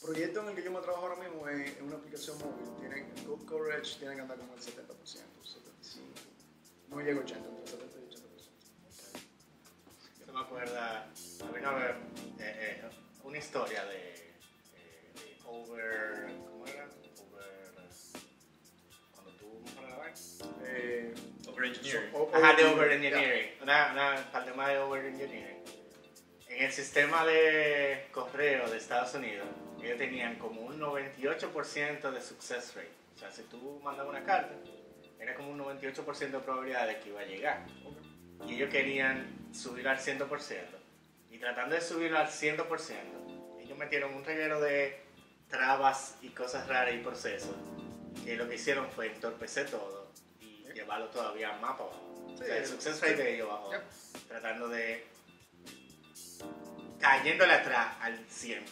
proyecto en el que yo me trabajo ahora mismo es una aplicación móvil. El code coverage tiene que andar como el 70%, 75%. No llega a 80%, entre 70 y 80%. Eso me acuerda, a mí una vez, una historia de over, ¿cómo era? Cuando tú mejoras la vaina. Over engineering. Ajá, de over engineering, una parte más de over engineering. En el sistema de correo de Estados Unidos, ellos tenían como un 98% de success rate. O sea, si tú mandabas una carta, era como un 98% de probabilidad de que iba a llegar. Y ellos querían subirlo al 100%. Y tratando de subirlo al 100%, ellos metieron un reguero de trabas y cosas raras y procesos, que lo que hicieron fue entorpecer todo y llevarlo todavía más para abajo. O sea, el success rate de ellos bajó, tratando de... cayéndole atrás al 100%.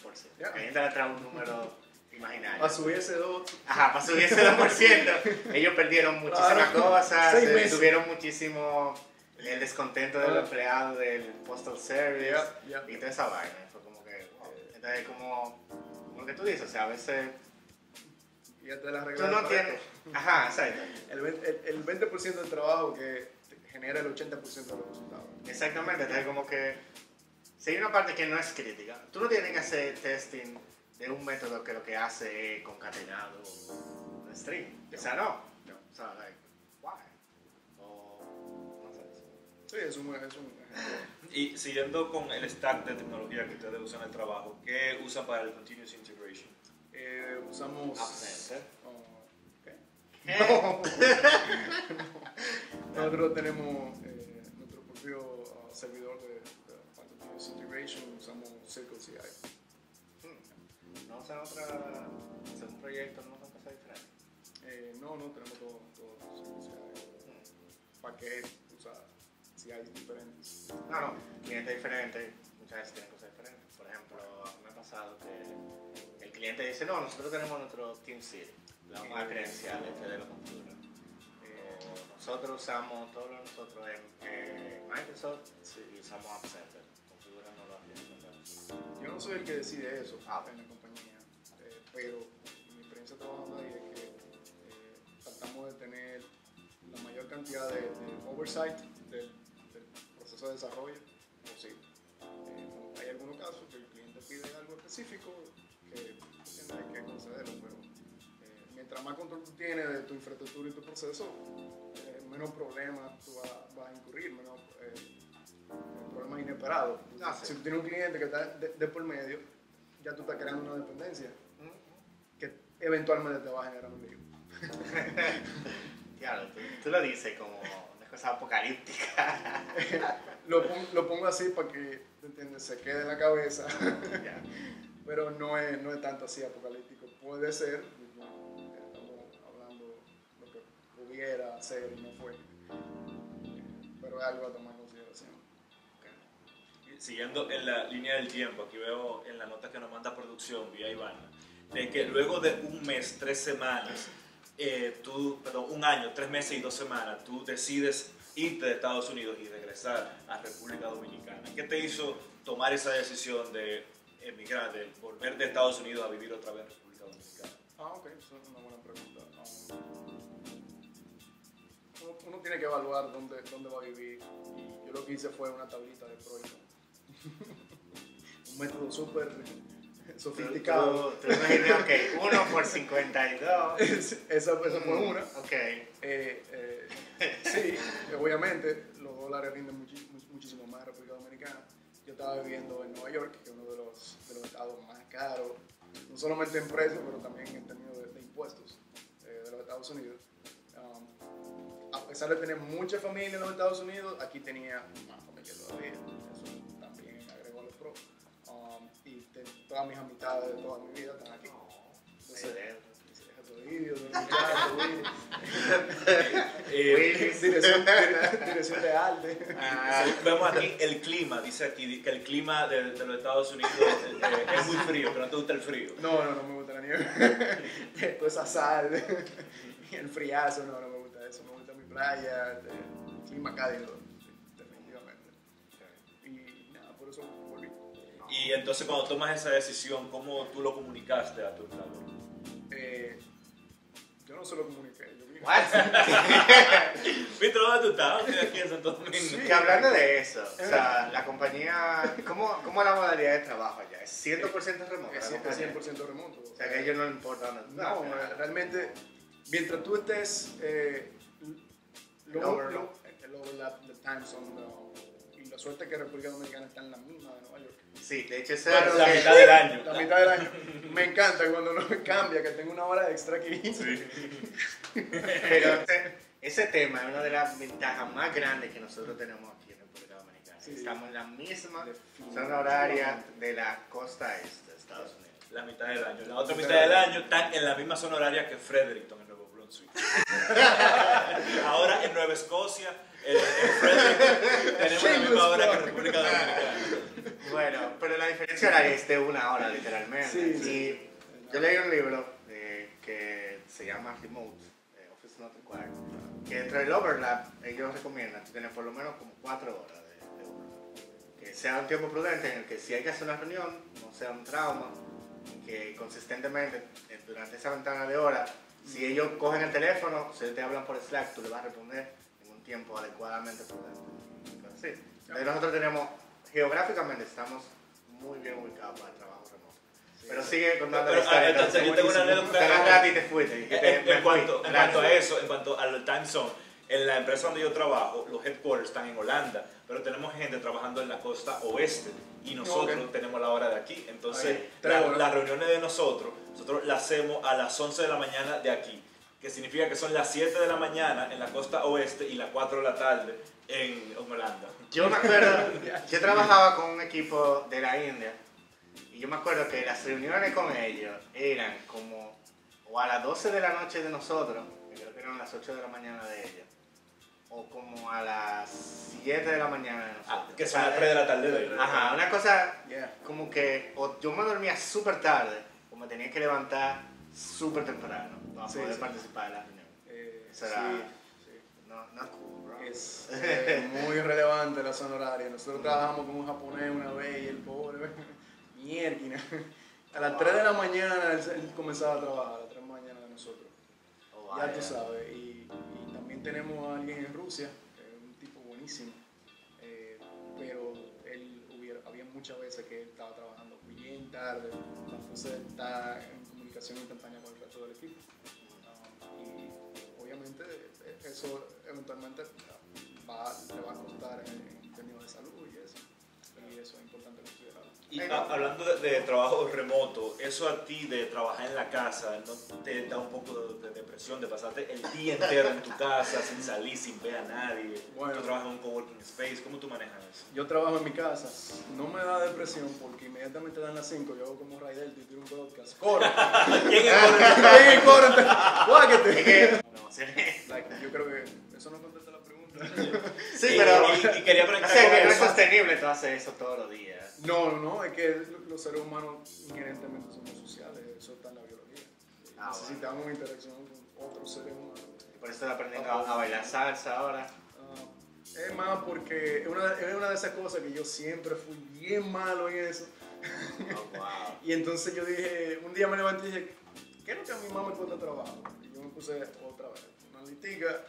Cayéndole atrás a un número imaginario. Para subir ese 2%. Ajá, para subir ese 2%. Ellos perdieron muchísimas cosas, 6 meses. tuvieron muchísimo el descontento del empleado del Postal Service y toda esa vaina. Fue como que, wow. Entonces, como lo que tú dices, o sea, a veces Y ya te la tú reglas. no tienes... Ajá, exacto. El 20% del trabajo que genera el 80% de los resultados. Exactamente, entonces como que si hay una parte que no es crítica, tú no tienes que hacer testing de un método que lo que hace es concatenado un string. O sea, no. O sea, like, why? O no sé. Sí, es un ejemplo. Y siguiendo con el stack de tecnología que ustedes usan en el trabajo, ¿qué usan para el Continuous Integration? Usamos... Absence. No. Nosotros tenemos nuestro propio servidor de Continuous Integration, usamos Circle CI. No usan otra, hacer un proyecto, no usan cosas diferentes. No, tenemos todo Circle CI. Paquete, usa CI diferentes. No, clientes diferentes, muchas veces tienen cosas diferentes. Por ejemplo, me ha pasado que el cliente dice, no, nosotros tenemos nuestro Team City, la hoja de credenciales, de lo configura. Nosotros usamos todo lo nosotros en Microsoft y usamos App Center, configurando los. Yo no soy el que decide eso Ah. en la compañía, pero mi experiencia trabajando ahí es que tratamos de tener la mayor cantidad de oversight del proceso de desarrollo posible. Hay algunos casos que el cliente pide algo específico que hay que concederlo, pero mientras más control tú tienes de tu infraestructura y tu proceso, menos problemas tú vas a incurrir, menos problemas inesperados. Si tú tienes un cliente que está de por medio, ya tú estás creando una dependencia que eventualmente te va a generar un lío. Claro, tú lo dices como una cosa apocalíptica. Lo pongo así para que, ¿entiendes?, se quede en la cabeza. Yeah. Pero no es tanto así apocalíptico. Puede ser, estamos hablando lo que pudiera ser y no fue. Pero es algo a tomar en consideración. Y siguiendo en la línea del tiempo, aquí veo en la nota que nos manda producción vía Iván, de que luego de un mes, 3 semanas, un año, 3 meses y 2 semanas, tú decides irte de Estados Unidos y regresar a República Dominicana. ¿Qué te hizo tomar esa decisión de emigrar, de volver de Estados Unidos a vivir otra vez en República Dominicana? Ok, eso es una buena pregunta. Uno tiene que evaluar dónde va a vivir. Y yo lo que hice fue una tablita de pro y con. Un método súper sofisticado. Tú imaginas, ok, 1 por 52. Esa fue una. Ok. Sí, obviamente los dólares rinden muchísimo más en República Dominicana. Yo estaba viviendo en Nueva York, que es uno de los estados más caros, no solamente en precios, pero también en términos de impuestos de los Estados Unidos. A pesar de tener mucha familia en los Estados Unidos, aquí tenía más familia todavía. Eso también agregó a los pros. Todas mis amistades de toda mi vida están aquí. Entonces, dirección de arte. Vemos aquí el clima, dice aquí que el clima de los Estados Unidos es muy frío, que no te gusta el frío. No me gusta la nieve. Toda esa sal, el friazo, no me gusta eso. Me gusta mi playa, el clima cálido, definitivamente. Y nada, por eso volví. Y entonces cuando tomas esa decisión, ¿cómo tú lo comunicaste a tu empleador? Yo no se lo comuniqué. ¿Viste dónde tú estabas? Estoy aquí en Santo Domingo. Sí. Que hablando de eso, o sea, la compañía, ¿cómo es la modalidad de trabajo allá? ¿Es 100% remoto? Es 100% remoto. O sea, que a ellos no les importa dónde tú No, realmente, mientras tú estés el overlap del time zone, y la suerte es que República Dominicana está en la misma de Nueva York. Sí, de hecho, eso Bueno, es la mitad del año. La mitad del año. Me encanta cuando no cambia, que tengo una hora extra aquí. Sí. Pero ese tema es una de las ventajas más grandes que nosotros tenemos aquí en República Dominicana. Sí. Estamos en la misma zona horaria de la costa este de Estados Unidos. La mitad del año. La otra mitad del año están en la misma zona horaria que Fredericton, en Nuevo Brunswick. Ahora en Nueva Escocia, en Fredericton, tenemos la misma hora que República Dominicana. Bueno, pero la diferencia horaria es de 1 hora, literalmente. Sí. Y yo leí un libro que se llama Remote, Office Not Required, que entre el overlap ellos recomiendan tener por lo menos como 4 horas de overlap. Que sea un tiempo prudente en el que si hay que hacer una reunión, no sea un trauma, que consistentemente durante esa ventana de horas, si ellos cogen el teléfono, si te hablan por Slack, tú le vas a responder en un tiempo adecuadamente prudente. Entonces, sí, nosotros tenemos, geográficamente estamos muy bien ubicados para el trabajo remoto. Sí. Pero sigue contando la historia. Entonces, yo tengo una anécdota. Te agarraste y te fuiste. En cuanto a eso, en cuanto al time zone, en la empresa donde yo trabajo, los headquarters están en Holanda, pero tenemos gente trabajando en la costa oeste y nosotros tenemos la hora de aquí. Entonces, las reuniones de nosotros las hacemos a las 11 de la mañana de aquí, que significa que son las 7 de la mañana en la costa oeste y las 4 de la tarde en Holanda. Yo me acuerdo, yo trabajaba con un equipo de la India y yo me acuerdo que las reuniones con ellos eran como o a las 12 de la noche de nosotros, que creo que eran las 8 de la mañana de ellos, o como a las 7 de la mañana de nosotros. Que son las 3 de la tarde de ellos. Ajá, una cosa como que o yo me dormía súper tarde o me tenía que levantar súper temprano para poder participar de la reunión. Eso era, no cool, bro. Es muy relevante la zona horaria. Nosotros trabajamos con un japonés una vez y el pobre, mierda. A las 3 de la mañana él comenzaba a trabajar, a las 3 de la mañana de nosotros. Ya tú sabes. Y también tenemos a alguien en Rusia, un tipo buenísimo. Pero había muchas veces que él estaba trabajando bien tarde, entonces está en comunicación instantánea con el resto del equipo. Y obviamente eso eventualmente le va a costar en términos de salud y eso es importante considerarlo. Y hablando de trabajo remoto, eso a ti de trabajar en la casa, ¿no te da un poco de depresión, de pasarte el día entero en tu casa sin salir, sin ver a nadie? Bueno, tú trabajas en un coworking space, ¿cómo tú manejas eso? Yo trabajo en mi casa, no me da depresión porque inmediatamente dan las 5, yo hago como Raidel y tiro un podcast. ¡Corre! ¿Quién es ¡Corre! ¡Guáquete! Yo creo que eso no contesta la pregunta. Sí, pero y quería preguntar, o sea, que no es sostenible tú hacer eso todos los días. No, es que los seres humanos inherentemente somos sociales, eso está en la biología. Necesitamos interacción otros seres humanos. Y por eso estás aprendiendo a bailar salsa ahora. Es más porque es una de esas cosas que yo siempre fui bien malo en eso. Oh, wow. Y entonces yo dije, un día me levanté y dije, ¿qué es lo que a mi mamá me cuesta trabajo? Y yo me puse otra vez, una listica,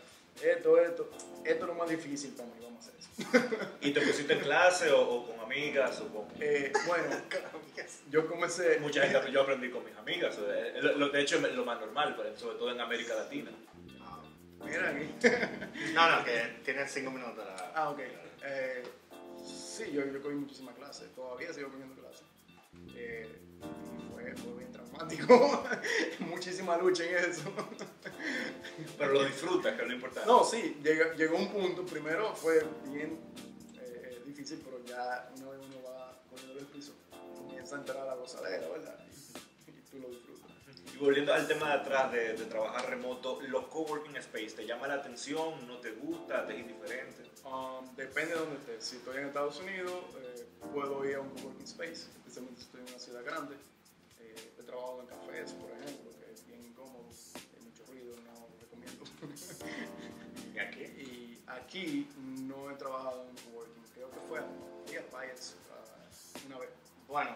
esto es lo más difícil para mí, vamos a hacer eso. ¿Y te pusiste en clase o con amigas o con...? Bueno, yo comencé... Mucha gente, yo aprendí con mis amigas, de hecho es lo más normal, sobre todo en América Latina. Mira aquí. No, que tienes 5 minutos. Ok. Sí, yo cogí muchísimas clases, todavía sigo cogiendo clases. Y fue bien traumático, muchísima lucha en eso. Pero lo disfrutas, que es lo importante. No, sí, llegó un punto, primero fue bien difícil, pero ya una vez uno va poniendo el piso, comienza a entrar a la gozadera, ¿verdad? Y tú lo disfrutas. Y volviendo al tema de atrás de trabajar remoto, ¿los coworking space te llama la atención? ¿No te gusta? ¿Te es indiferente? Depende de dónde estés. Si estoy en Estados Unidos, puedo ir a un coworking space, especialmente si estoy en una ciudad grande. He trabajado en cafés, por ejemplo, que es bien incómodo, hay mucho ruido, no lo recomiendo. ¿Y aquí? Y aquí no he trabajado en un coworking, creo que fue a Payets una vez. Bueno,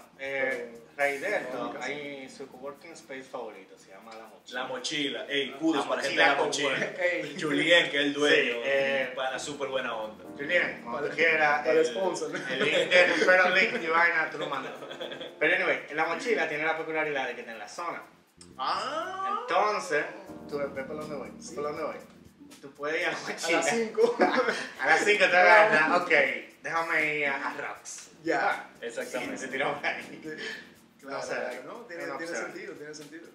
raíz de esto, hay su coworking space favorito, se llama La Mochila. La Mochila. Ey, kudos para la gente de Mochila La Mochila. Ey. Julien, que es el dueño, Sí, para súper buena onda. Julien, cuando tú quieras, Para el sponsor. el link del referral link y vaina, tú lo mandas. Pero anyway, La Mochila tiene la peculiaridad de que está en la zona. Entonces, tú ves por dónde voy, por dónde voy. Tú puedes ir a La A Mochila. las 5. A las 5 te agarras, ok, déjame ir a Rocks. Ya. Exactamente. Y se tiró por ahí. Claro, No sé, ¿no? Tiene una opción. sentido.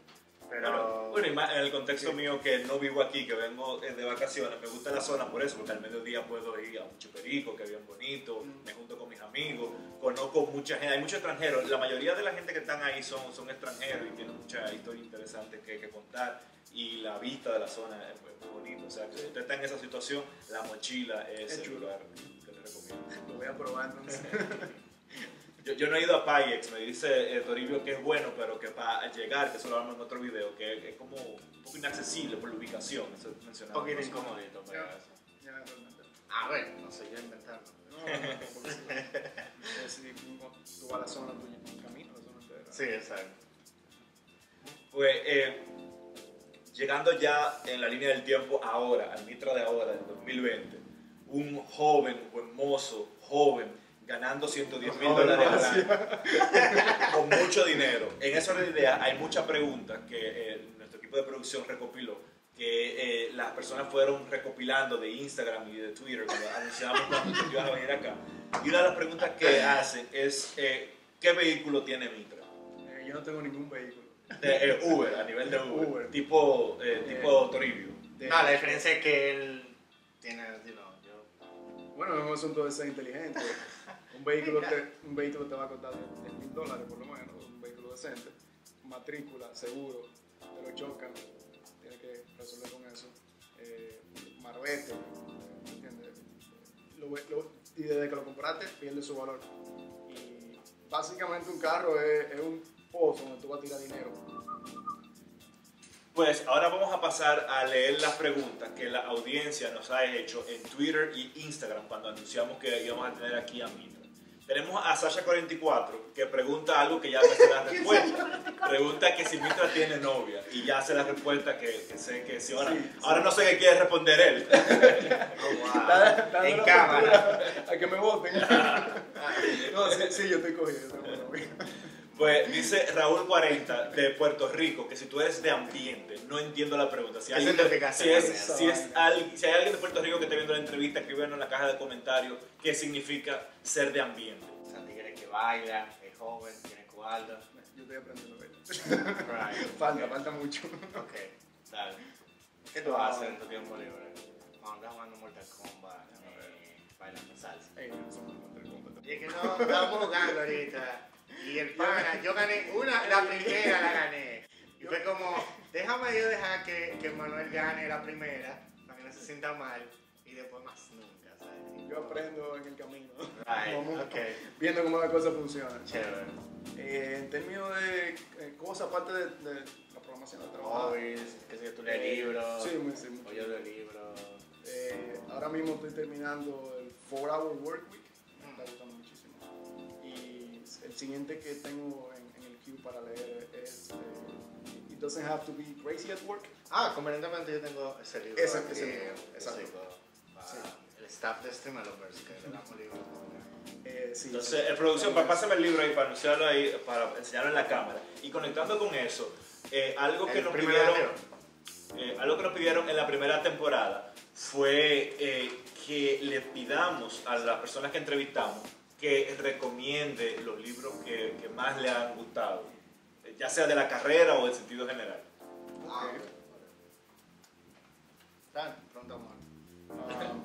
Pero... Bueno, y más en el contexto mío que no vivo aquí, que vengo de vacaciones, me gusta la zona por eso, porque al mediodía puedo ir a un Chiperico, que es bien bonito, me junto con mis amigos, conozco mucha gente, hay muchos extranjeros, la mayoría de la gente que están ahí son extranjeros y tienen mucha historia interesante que contar, y la vista de la zona es muy bonito, o sea, que si usted está en esa situación, La Mochila es el lugar que le recomiendo. Lo voy a probar entonces. Yo no he ido a Payex, me dice Toribio que es bueno, pero que para llegar, que eso lo hablamos en otro video, que es como un poco inaccesible por la ubicación, eso Un mencionaba. poquito incomodito, pero Ya. eso. Ya, realmente. A ver, no sé yo inventando. No, porque si tú vas a la zona tuya, camino a la zona entera. Sí, exacto. Pues llegando ya en la línea del tiempo ahora, al Mitra de ahora, del 2020, un joven, un buen mozo, joven, ganando $110,000 al año, con mucho dinero. En esa idea hay muchas preguntas que nuestro equipo de producción recopiló, que las personas fueron recopilando de Instagram y de Twitter cuando anunciamos cuando tú ibas a venir acá. Y una de las preguntas que hacen es, ¿qué vehículo tiene Mitra? Yo no tengo ningún vehículo. De Uber, a nivel de Uber, Uber. tipo Toribio. De- No, la diferencia es que él tiene, yo... Bueno, es un asunto de ser inteligente. Un vehículo te va a costar $10,000 por lo menos, un vehículo decente. Matrícula, seguro, te lo chocan, tienes que resolver con eso. Marbete, ¿entiendes? Y desde que lo compraste pierde su valor. Y básicamente un carro es un pozo donde tú vas a tirar dinero. Pues ahora vamos a pasar a leer las preguntas que la audiencia nos ha hecho en Twitter y Instagram cuando anunciamos que íbamos a tener aquí a Mitra. Tenemos a Sasha44 que pregunta algo que ya me sé la respuesta. Pregunta que si Mitra tiene novia y ya sé la respuesta que sé que sí. Ahora no sé qué quiere responder él. Oh, wow. En cámara. A que me voten. No, sí, yo estoy cogido. Tengo una novia. Pues dice Raúl40 de Puerto Rico que si tú eres de ambiente, no entiendo la pregunta. Si hay alguien de Puerto Rico que esté viendo la entrevista, escríbenos en la caja de comentarios qué significa ser de ambiente. O sea, tigre que baila, es joven, tiene cuarto. Yo estoy aprendiendo de Right. Falta mucho. Ok, dale. ¿Qué tú haces en tu tiempo libre? Cuando estás jugando Mortal Kombat, bailando salsa. Ey, no somos Mortal Kombat. Y es que no, estamos jugando ahorita. Y el pana, yo gané la primera la gané. Y fue como, déjame yo dejar que Manuel gane la primera, para que no se sienta mal. y después más nunca, ¿sabes? Yo aprendo en el camino. Right, ok. Viendo cómo la cosa funciona. Chévere. En términos de cosas, aparte de la programación de trabajo. Hobbies, qué sé yo, tú lees libros. Sí, sí, mucho. O yo leo libros. Ahora mismo estoy terminando el 4-Hour Workweek. Me está gustando muchísimo. Y el siguiente que tengo en el queue para leer es It Doesn't Have to Be Crazy at Work. Convenientemente yo tengo ese libro. Ese libro, exacto. Para Sí. el staff de Stream Developers, que le damos libros. Sí, Entonces, en producción, pásame el libro ahí para anunciarlo ahí, para enseñarlo en la cámara. Y conectando con eso, algo que nos pidieron en la primera temporada fue que le pidamos a las personas que entrevistamos que recomiende los libros que más le han gustado, ya sea de la carrera o del sentido general. Pronto, amor.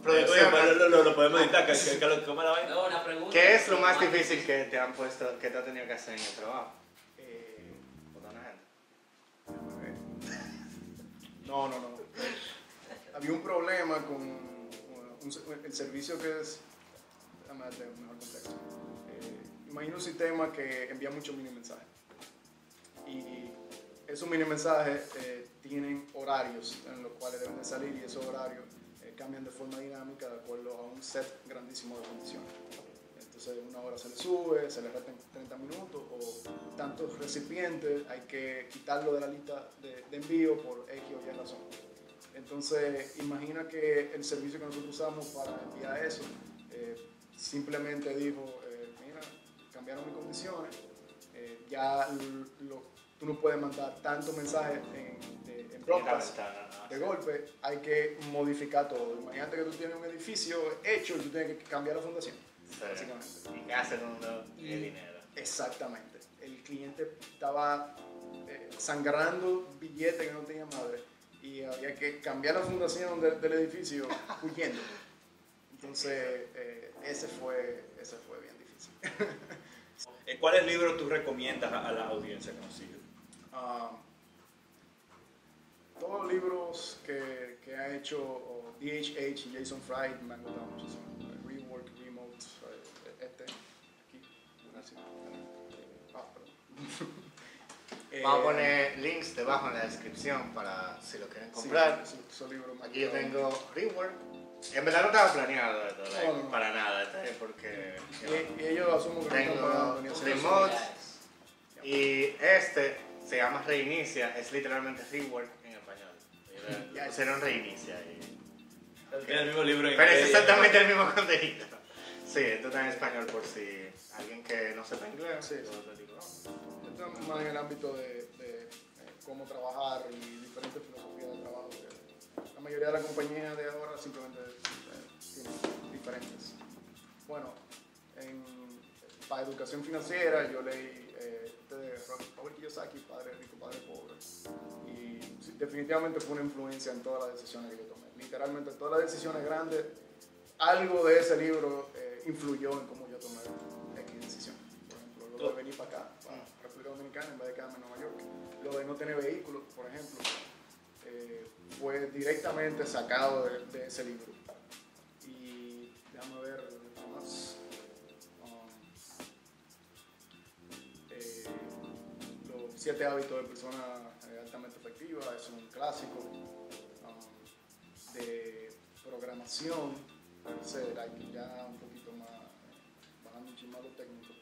Lo podemos editar, ¿cómo la vaina? No, una pregunta. ¿Qué es lo más difícil que te han puesto, que te has tenido que hacer en el trabajo? ¿Botar una gente? No. Había un problema con el servicio que es. Déjame darte un mejor contexto. Imagina un sistema que envía muchos mini mensajes. Y esos mini mensajes tienen horarios en los cuales deben de salir, y esos horarios cambian de forma dinámica de acuerdo a un set grandísimo de condiciones. Entonces, una hora se le sube, se le restan 30 minutos, o tantos recipientes hay que quitarlo de la lista de envío por X o Y razón. Entonces, imagina que el servicio que nosotros usamos para enviar eso simplemente dijo, mira, cambiaron mis condiciones, ya tú no puedes mandar tantos mensajes en broadcast de golpe, hay que modificar todo. Imagínate que tú tienes un edificio hecho y tú tienes que cambiar la fundación, básicamente. Y cada segundo es dinero. Exactamente. El cliente estaba sangrando billetes que no tenía madre y había que cambiar la fundación del edificio huyendo. Entonces, ese fue bien difícil. ¿Cuáles libros tú recomiendas a la audiencia que nos sigue? Todos los libros que ha hecho DHH y Jason Fried me han gustado muchísimo. Rework, Remote, aquí, gracias. Vamos a poner links debajo en la descripción para si lo quieren comprar. Sí, esos libros me Aquí yo gustaron. tengo Rework. En verdad no estaba planeado esto, No. para nada, porque Y ellos asumo que no están pagando ni tengo hacer Remote eso. y se llama Reinicia, es literalmente Rework en español. Le pusieron Reinicia. Tiene el mismo libro en Pero es inglés. exactamente el mismo contenido. Sí, esto está en español por si alguien que no sepa inglés. Sí. lo digo, no. Esto es más en el ámbito de cómo trabajar y diferentes filosofías de trabajo. Que la mayoría de las compañías de ahora simplemente tienen diferentes. Bueno, para educación financiera yo leí de Robert Kiyosaki, Padre Rico, Padre Pobre. Y sí, definitivamente fue una influencia en todas las decisiones que yo tomé. Literalmente todas las decisiones grandes, algo de ese libro influyó en cómo yo tomé X decisión. Por ejemplo, lo de venir para acá, para República Dominicana, en vez de quedarme en Nueva York. Lo de no tener vehículos, por ejemplo, fue directamente sacado de ese libro. Y déjame ver qué más. Los 7 hábitos de personas altamente efectivas es un clásico. De programación, ya un poquito más, bajando un chisme a lo técnico.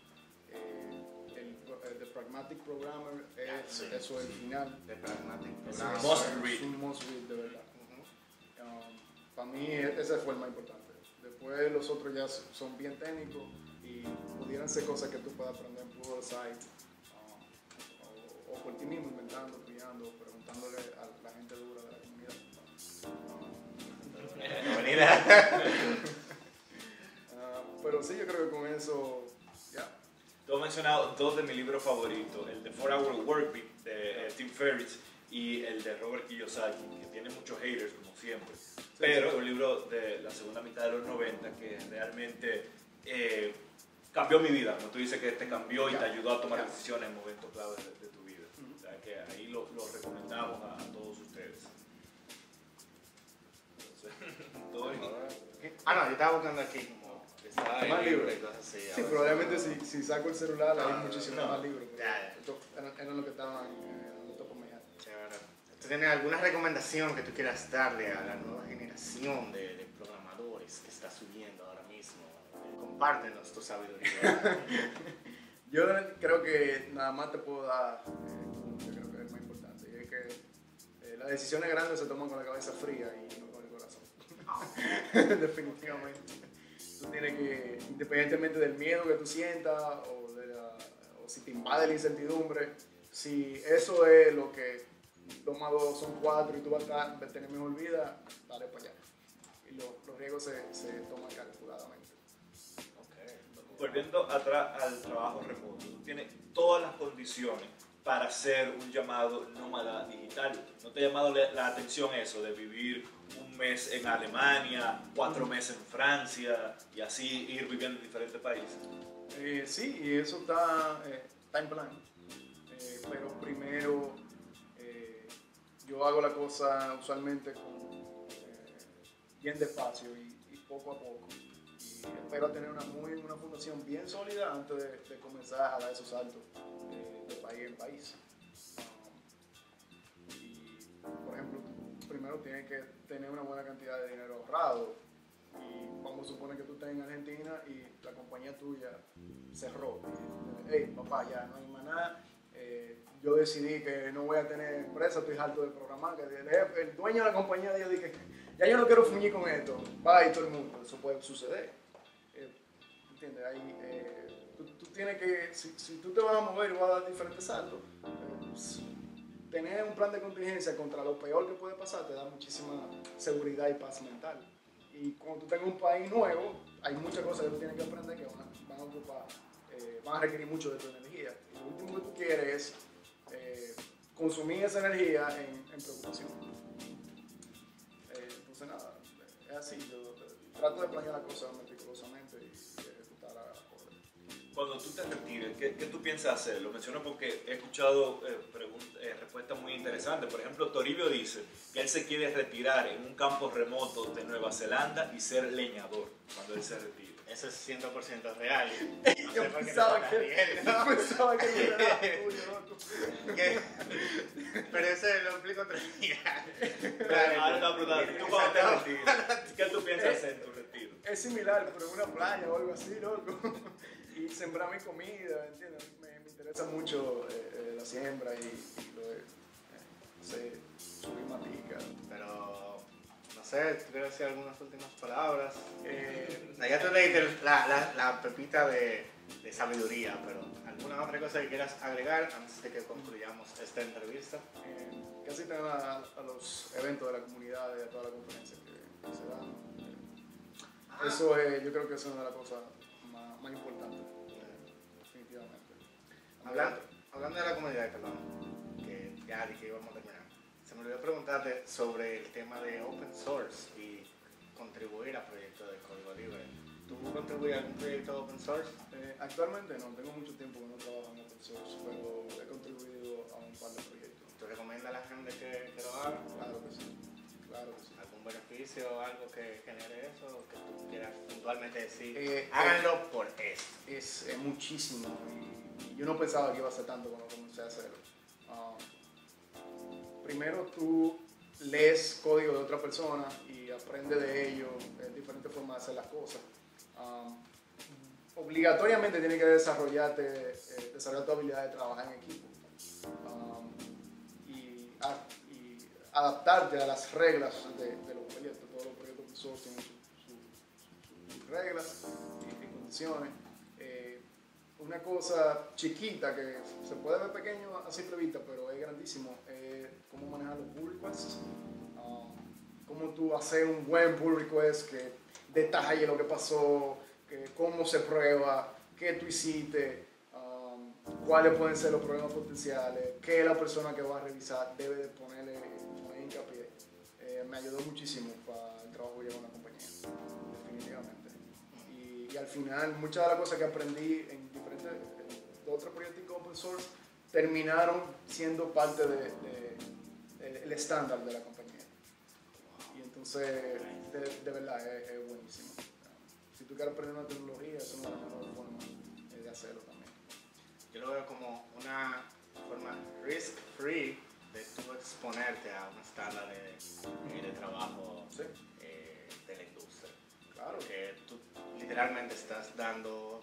The Pragmatic Programmer es eso el final. The Pragmatic Es Programmer. un must read. Es un must read, de verdad. Para mí ese fue el más importante. Después los otros ya son bien técnicos y pudieran ser cosas que tú puedas aprender en Pluralsight o por ti mismo, inventando, criando, preguntándole a la gente dura de la comunidad. Pero sí, yo creo que con eso ya. Tú has mencionado dos de mis libros favoritos, el de 4-Hour Workweek de Tim Ferriss y el de Robert Kiyosaki, que tiene muchos haters como siempre, pero es un libro de la segunda mitad de los 90 que realmente cambió mi vida, como tú dices que te cambió y te ayudó a tomar decisiones en momentos claves de tu vida. O sea que ahí lo recomendamos a todos ustedes. Entonces, todo bien. No, yo estaba buscando aquí como que estaba Más en libros. y cosas así. Sí, probablemente si saco el celular hay muchísimos no. más libros. Ya. Estos eran los que estaban en el topo mejor. Chévere. ¿Tú tienes alguna recomendación que tú quieras darle a la nueva generación de programadores que está subiendo ahora mismo? Compártenos tu sabiduría. Yo creo que nada más te puedo dar, yo creo que es más importante, y es que las decisiones grandes se toman con la cabeza fría y no con el corazón. Definitivamente. Tú tienes que, independientemente del miedo que tú sientas o si te invade la incertidumbre, si eso es lo que toma 2 son 4 y tú vas a tener mejor vida, dale para allá. Y los riesgos se toman calculadamente. Volviendo atrás al trabajo remoto, tú tienes todas las condiciones para hacer un llamado nómada digital. ¿No te ha llamado la atención eso de vivir un mes en Alemania, 4 meses en Francia y así ir viviendo en diferentes países? Sí, y eso está en plan. Pero primero yo hago la cosa usualmente bien despacio y poco a poco. Y espero tener una fundación bien sólida antes de comenzar a dar esos saltos de país en país. Y, por ejemplo, primero tienes que tener una buena cantidad de dinero ahorrado. Y vamos a suponer que tú estás en Argentina y la compañía tuya cerró. Y, hey, papá, ya no hay más nada. Yo decidí que no voy a tener empresa, estoy harto de programar. Que el dueño de la compañía dijo que ya yo no quiero fungir con esto. Bye, todo el mundo. Eso puede suceder. ¿Entiendes? Ahí, tú tienes que, si tú te vas a mover y vas a dar diferentes saltos, tener un plan de contingencia contra lo peor que puede pasar te da muchísima seguridad y paz mental. Y cuando tú tengas un país nuevo, hay muchas cosas que tú tienes que aprender que van a ocupar, van a requerir mucho de tu energía. Y lo último que tú quieres es consumir esa energía en preocupación. Entonces nada, es así, yo trato de planear las cosas meticulosamente y ejecutar a orden. Cuando tú te retires, ¿qué tú piensas hacer? Lo menciono porque he escuchado respuestas muy interesantes. Por ejemplo, Toribio dice que él se quiere retirar en un campo remoto de Nueva Zelanda y ser leñador cuando él se retire. Eso es 100% real. No Yo sé por qué te pensaba estás que riendo. no era tuyo, loco. Pero eso lo explico otro día. Ahora te voy a preguntar, ¿tú cuando te retires? ¿Qué tú piensas hacer en tu retiro? Es similar, pero en una playa o algo así, loco. Y sembrar mi comida, ¿entiendes? Me interesa mucho la siembra y lo de subir matica. Pero, no sé, ¿tú quieres decir algunas últimas palabras? Ya tú le diste la pepita de sabiduría, pero ¿alguna otra cosa que quieras agregar antes de que concluyamos esta entrevista? Que asistan a los eventos de la comunidad y a toda la conferencia que se dan. Eso es, yo creo que es una de las cosas más importantes, definitivamente. Hablando de la comunidad, perdón, que ya dije que íbamos a terminar, se me olvidó preguntarte sobre el tema de open source y contribuir a proyectos de código libre. ¿Tú contribuyes a algún proyecto de open source? Actualmente no, tengo mucho tiempo que no trabajo en open source, pero he contribuido a un par de proyectos. ¿Tú recomiendas a la gente que lo haga? Claro que sí, claro que sí. ¿Algún beneficio o algo que genere eso? Que tú quieras puntualmente decir, háganlo por esto. Es muchísimo y yo no pensaba que iba a ser tanto cuando comencé a hacerlo. Primero tú lees código de otra persona y aprendes de ello, diferentes formas de hacer las cosas. Obligatoriamente tienes que desarrollar tu habilidad de trabajar en equipo y adaptarte a las reglas de los proyectos. Todos los proyectos open source tienen sus reglas y condiciones. Una cosa chiquita que se puede ver pequeño a simple vista, pero es grandísimo, es cómo manejar los pull requests, cómo tú hacer un buen pull request que detalle lo que pasó, cómo se prueba, qué tú hiciste, cuáles pueden ser los problemas potenciales, qué la persona que va a revisar debe de poner hincapié. Me ayudó muchísimo para el trabajo que lleva una compañía, definitivamente. Y al final, muchas de las cosas que aprendí en otros proyectos open source terminaron siendo parte del estándar de la compañía. Y entonces, de verdad, es buenísimo. tú quieres aprender una tecnología, esa es una de las mejores formas de hacerlo también. Yo lo veo como una forma risk-free de tú exponerte a un estándar de trabajo Sí, de la industria. claro. Porque tú literalmente estás dando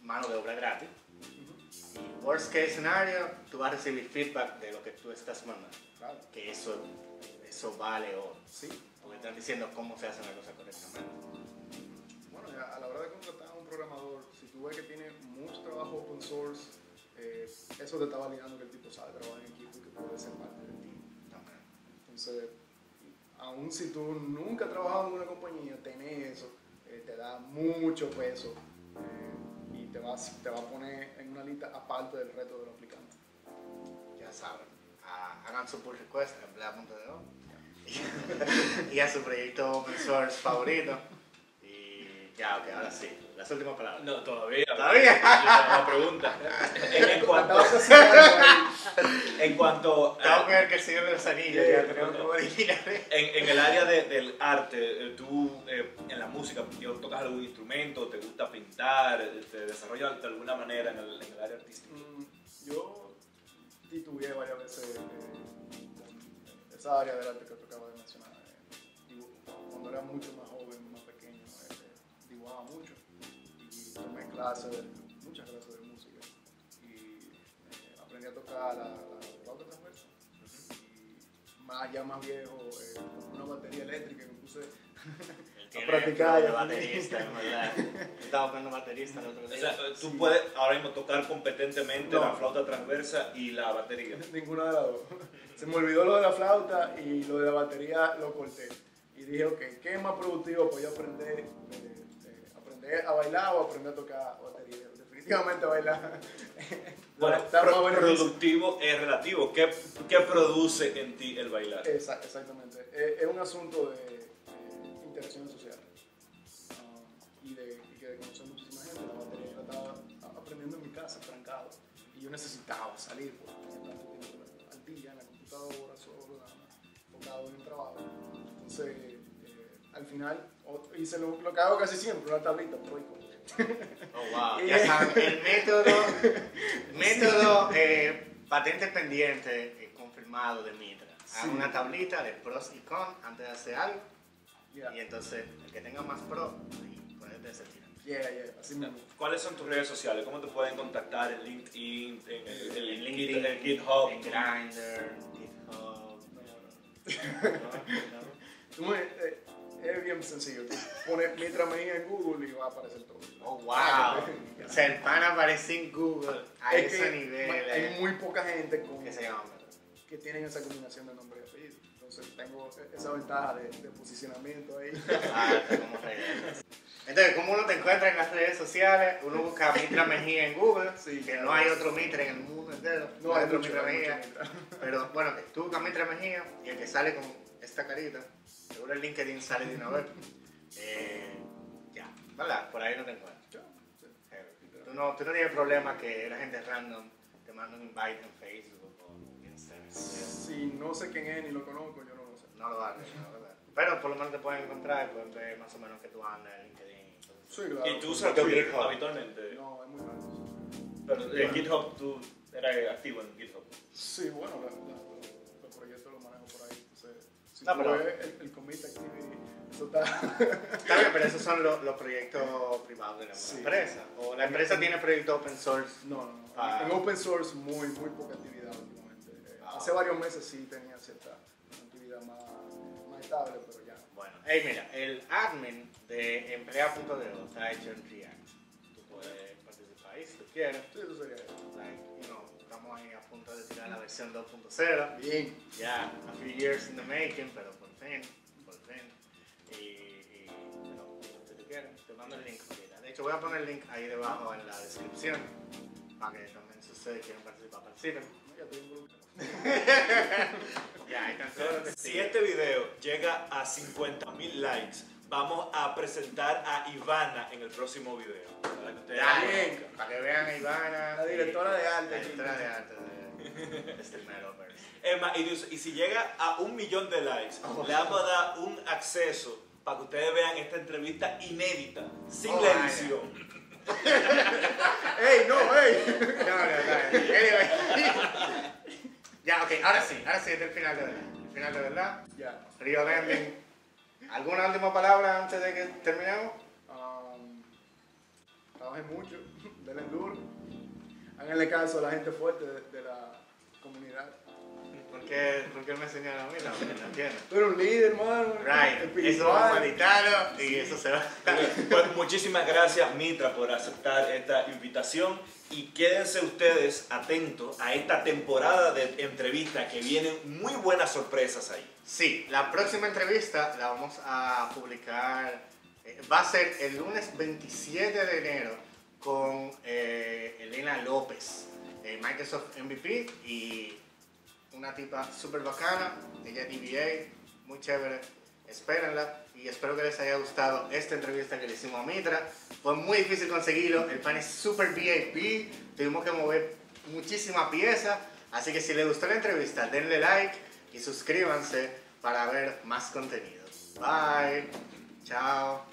mano de obra gratis. Y worst case scenario, tú vas a recibir feedback de lo que tú estás mandando. Claro. Que eso vale oro. Sí. Porque están diciendo cómo se hace una cosa correctamente. Bueno, a la hora de contratar a un programador, si tú ves que tiene mucho trabajo open source, eso te está validando que el tipo sabe trabajar en equipo y que puede ser parte del team. También. Entonces, aun si tú nunca has trabajado en una compañía, tener eso te da mucho peso y te va a poner en una lista aparte del resto de los aplicantes. Ya saben. Hagan su pull request a emplea.do y a su proyecto open source favorito. Y ya, ok, ahora sí. Las últimas palabras. No, todavía. ¿Todavía? Yo tengo una pregunta. En cuanto Estaba peor que el Señor de los Anillos, ya tenemos como originales. en el área del arte, tú en la música, ¿tocas algún instrumento? ¿Te gusta pintar? ¿Te desarrollas de alguna manera en el área artística? Yo titubeé varias veces esa área del arte que te acabo de mencionar. Cuando era mucho más joven, más pequeño, dibujaba mucho y tomé muchas clases de música y aprendí a tocar la flauta transversa. Y ya más viejo, compré una batería eléctrica y me puse a practicar. De baterista, en verdad. Estaba buscando baterista el otro O día. sea, tú puedes ahora mismo tocar competentemente No. la flauta transversa y la batería. Ninguna de las dos. Se me olvidó lo de la flauta y lo de la batería lo corté. Y dije, ok, ¿qué es más productivo para yo aprender a bailar o aprender a tocar batería? Definitivamente bailar. Bueno, Está más beneficio. productivo es relativo. ¿Qué produce en ti el bailar? Exactamente. Es un asunto de interacciones sociales y que de conocer muchísima gente. La batería yo la estaba aprendiendo en mi casa, trancado. Y yo necesitaba salir porque tenía tanto tiempo al día en la computadora, solo, nada más, enfocado en el trabajo. Entonces, al final, hice lo que hago casi siempre, una tablita, pro y contra. Oh, wow. Ya saben, el método patente pendiente confirmado de Mitra. Hagan Sí. una tablita de pros y cons antes de hacer algo. Yeah. Y entonces, el que tenga más pro, ahí puede se tira. Yeah, así mismo. ¿Cuáles son tus redes sociales? ¿Cómo te pueden contactar en LinkedIn, en LinkedIn, en GitHub? en Grindr, GitHub. No. Es bien sencillo. Tú pones Mitra Mejía en Google y va a aparecer todo. Oh, wow. O sea, el pan aparece en Google a Es ese que nivel. hay muy poca gente que se llama. que tienen esa combinación de nombre y apellido. Entonces tengo esa ventaja de posicionamiento ahí. Como reír. Entonces, ¿cómo uno te encuentra en las redes sociales? Uno busca Mitra Mejía en Google, Sí, que claro. no hay otro Mitra en el mundo entero. No hay otro mucho, Mitra hay mucho Mejía. Mitra. Pero bueno, tú buscas Mitra Mejía y el que sale con esta carita, seguro el LinkedIn sale de una vez. Ya, ¿verdad? Por ahí no te encuentras. Tú no tienes problema que la gente random te manda un invite en Facebook o Instagram. Si no sé quién es ni lo conozco, yo no lo sé. No lo hagas, no, ¿verdad? Pero por lo menos te pueden encontrar y pueden ver más o menos que tú andas en LinkedIn. Sí, claro. ¿Y tú usas Yo Twitter GitHub. habitualmente? No, es muy raro. Pero en GitHub tú eras activo en GitHub. Sí, bueno, los proyectos los manejo por ahí. Entonces, si No, tú pero- ves el commit activity, eso está... Está bien, pero esos son los proyectos privados de la Sí. empresa. O la empresa tiene proyectos open source. No. Ah. En open source muy poca actividad últimamente. Hace varios meses sí tenía cierta actividad más estable, pero ya. Bueno, hey, mira, el admin de emplea.do está hecho en React. Tú puedes participar ahí si tú quieres. Sí, eso sería eso. Like, estamos ahí a punto de tirar la versión 2.0. Bien. Ya, a few years in the making, pero por fin. Y bueno, si tú quieres, te mando el link ahorita. De hecho, voy a poner el link ahí debajo en la descripción para que también si ustedes quieren participar, participen. Ya estoy involucrado. Ya, ahí están todos los Si este video llega a 50,000 likes, vamos a presentar a Ivana en el próximo video. Para que ustedes Ya, la bien. conozcan. para que vean a Ivana. La directora de arte. La directora de arte de Streamerovers. Es más, y si llega a 1 millón de likes, le vamos a dar un acceso para que ustedes vean esta entrevista inédita, sin Oh, la vaya. edición. ¡Ey, no, ey! No, anyway. Ya, ok, ahora sí, este es el final de verdad. El final de verdad. Ya. Río Landing. ¿Alguna última palabra antes de que terminemos? Trabajen mucho, denle duro. Háganle caso a la gente fuerte de la comunidad. ¿Por qué me enseñaron a mí? No entiendo. Tú eres un líder, hermano. Right, eso vamos a editarlo y eso se va. Pues muchísimas gracias, Mitra, por aceptar esta invitación y quédense ustedes atentos a esta temporada de entrevistas que vienen muy buenas sorpresas ahí. Sí, la próxima entrevista la vamos a publicar, va a ser el lunes 27 de enero con Elena López, Microsoft MVP y una tipa súper bacana, ella es DBA, muy chévere, espérenla y espero que les haya gustado esta entrevista que le hicimos a Mitra. Fue muy difícil conseguirlo, el pan es súper VIP, tuvimos que mover muchísima pieza, así que si les gustó la entrevista denle like y suscríbanse para ver más contenido. Bye, chao.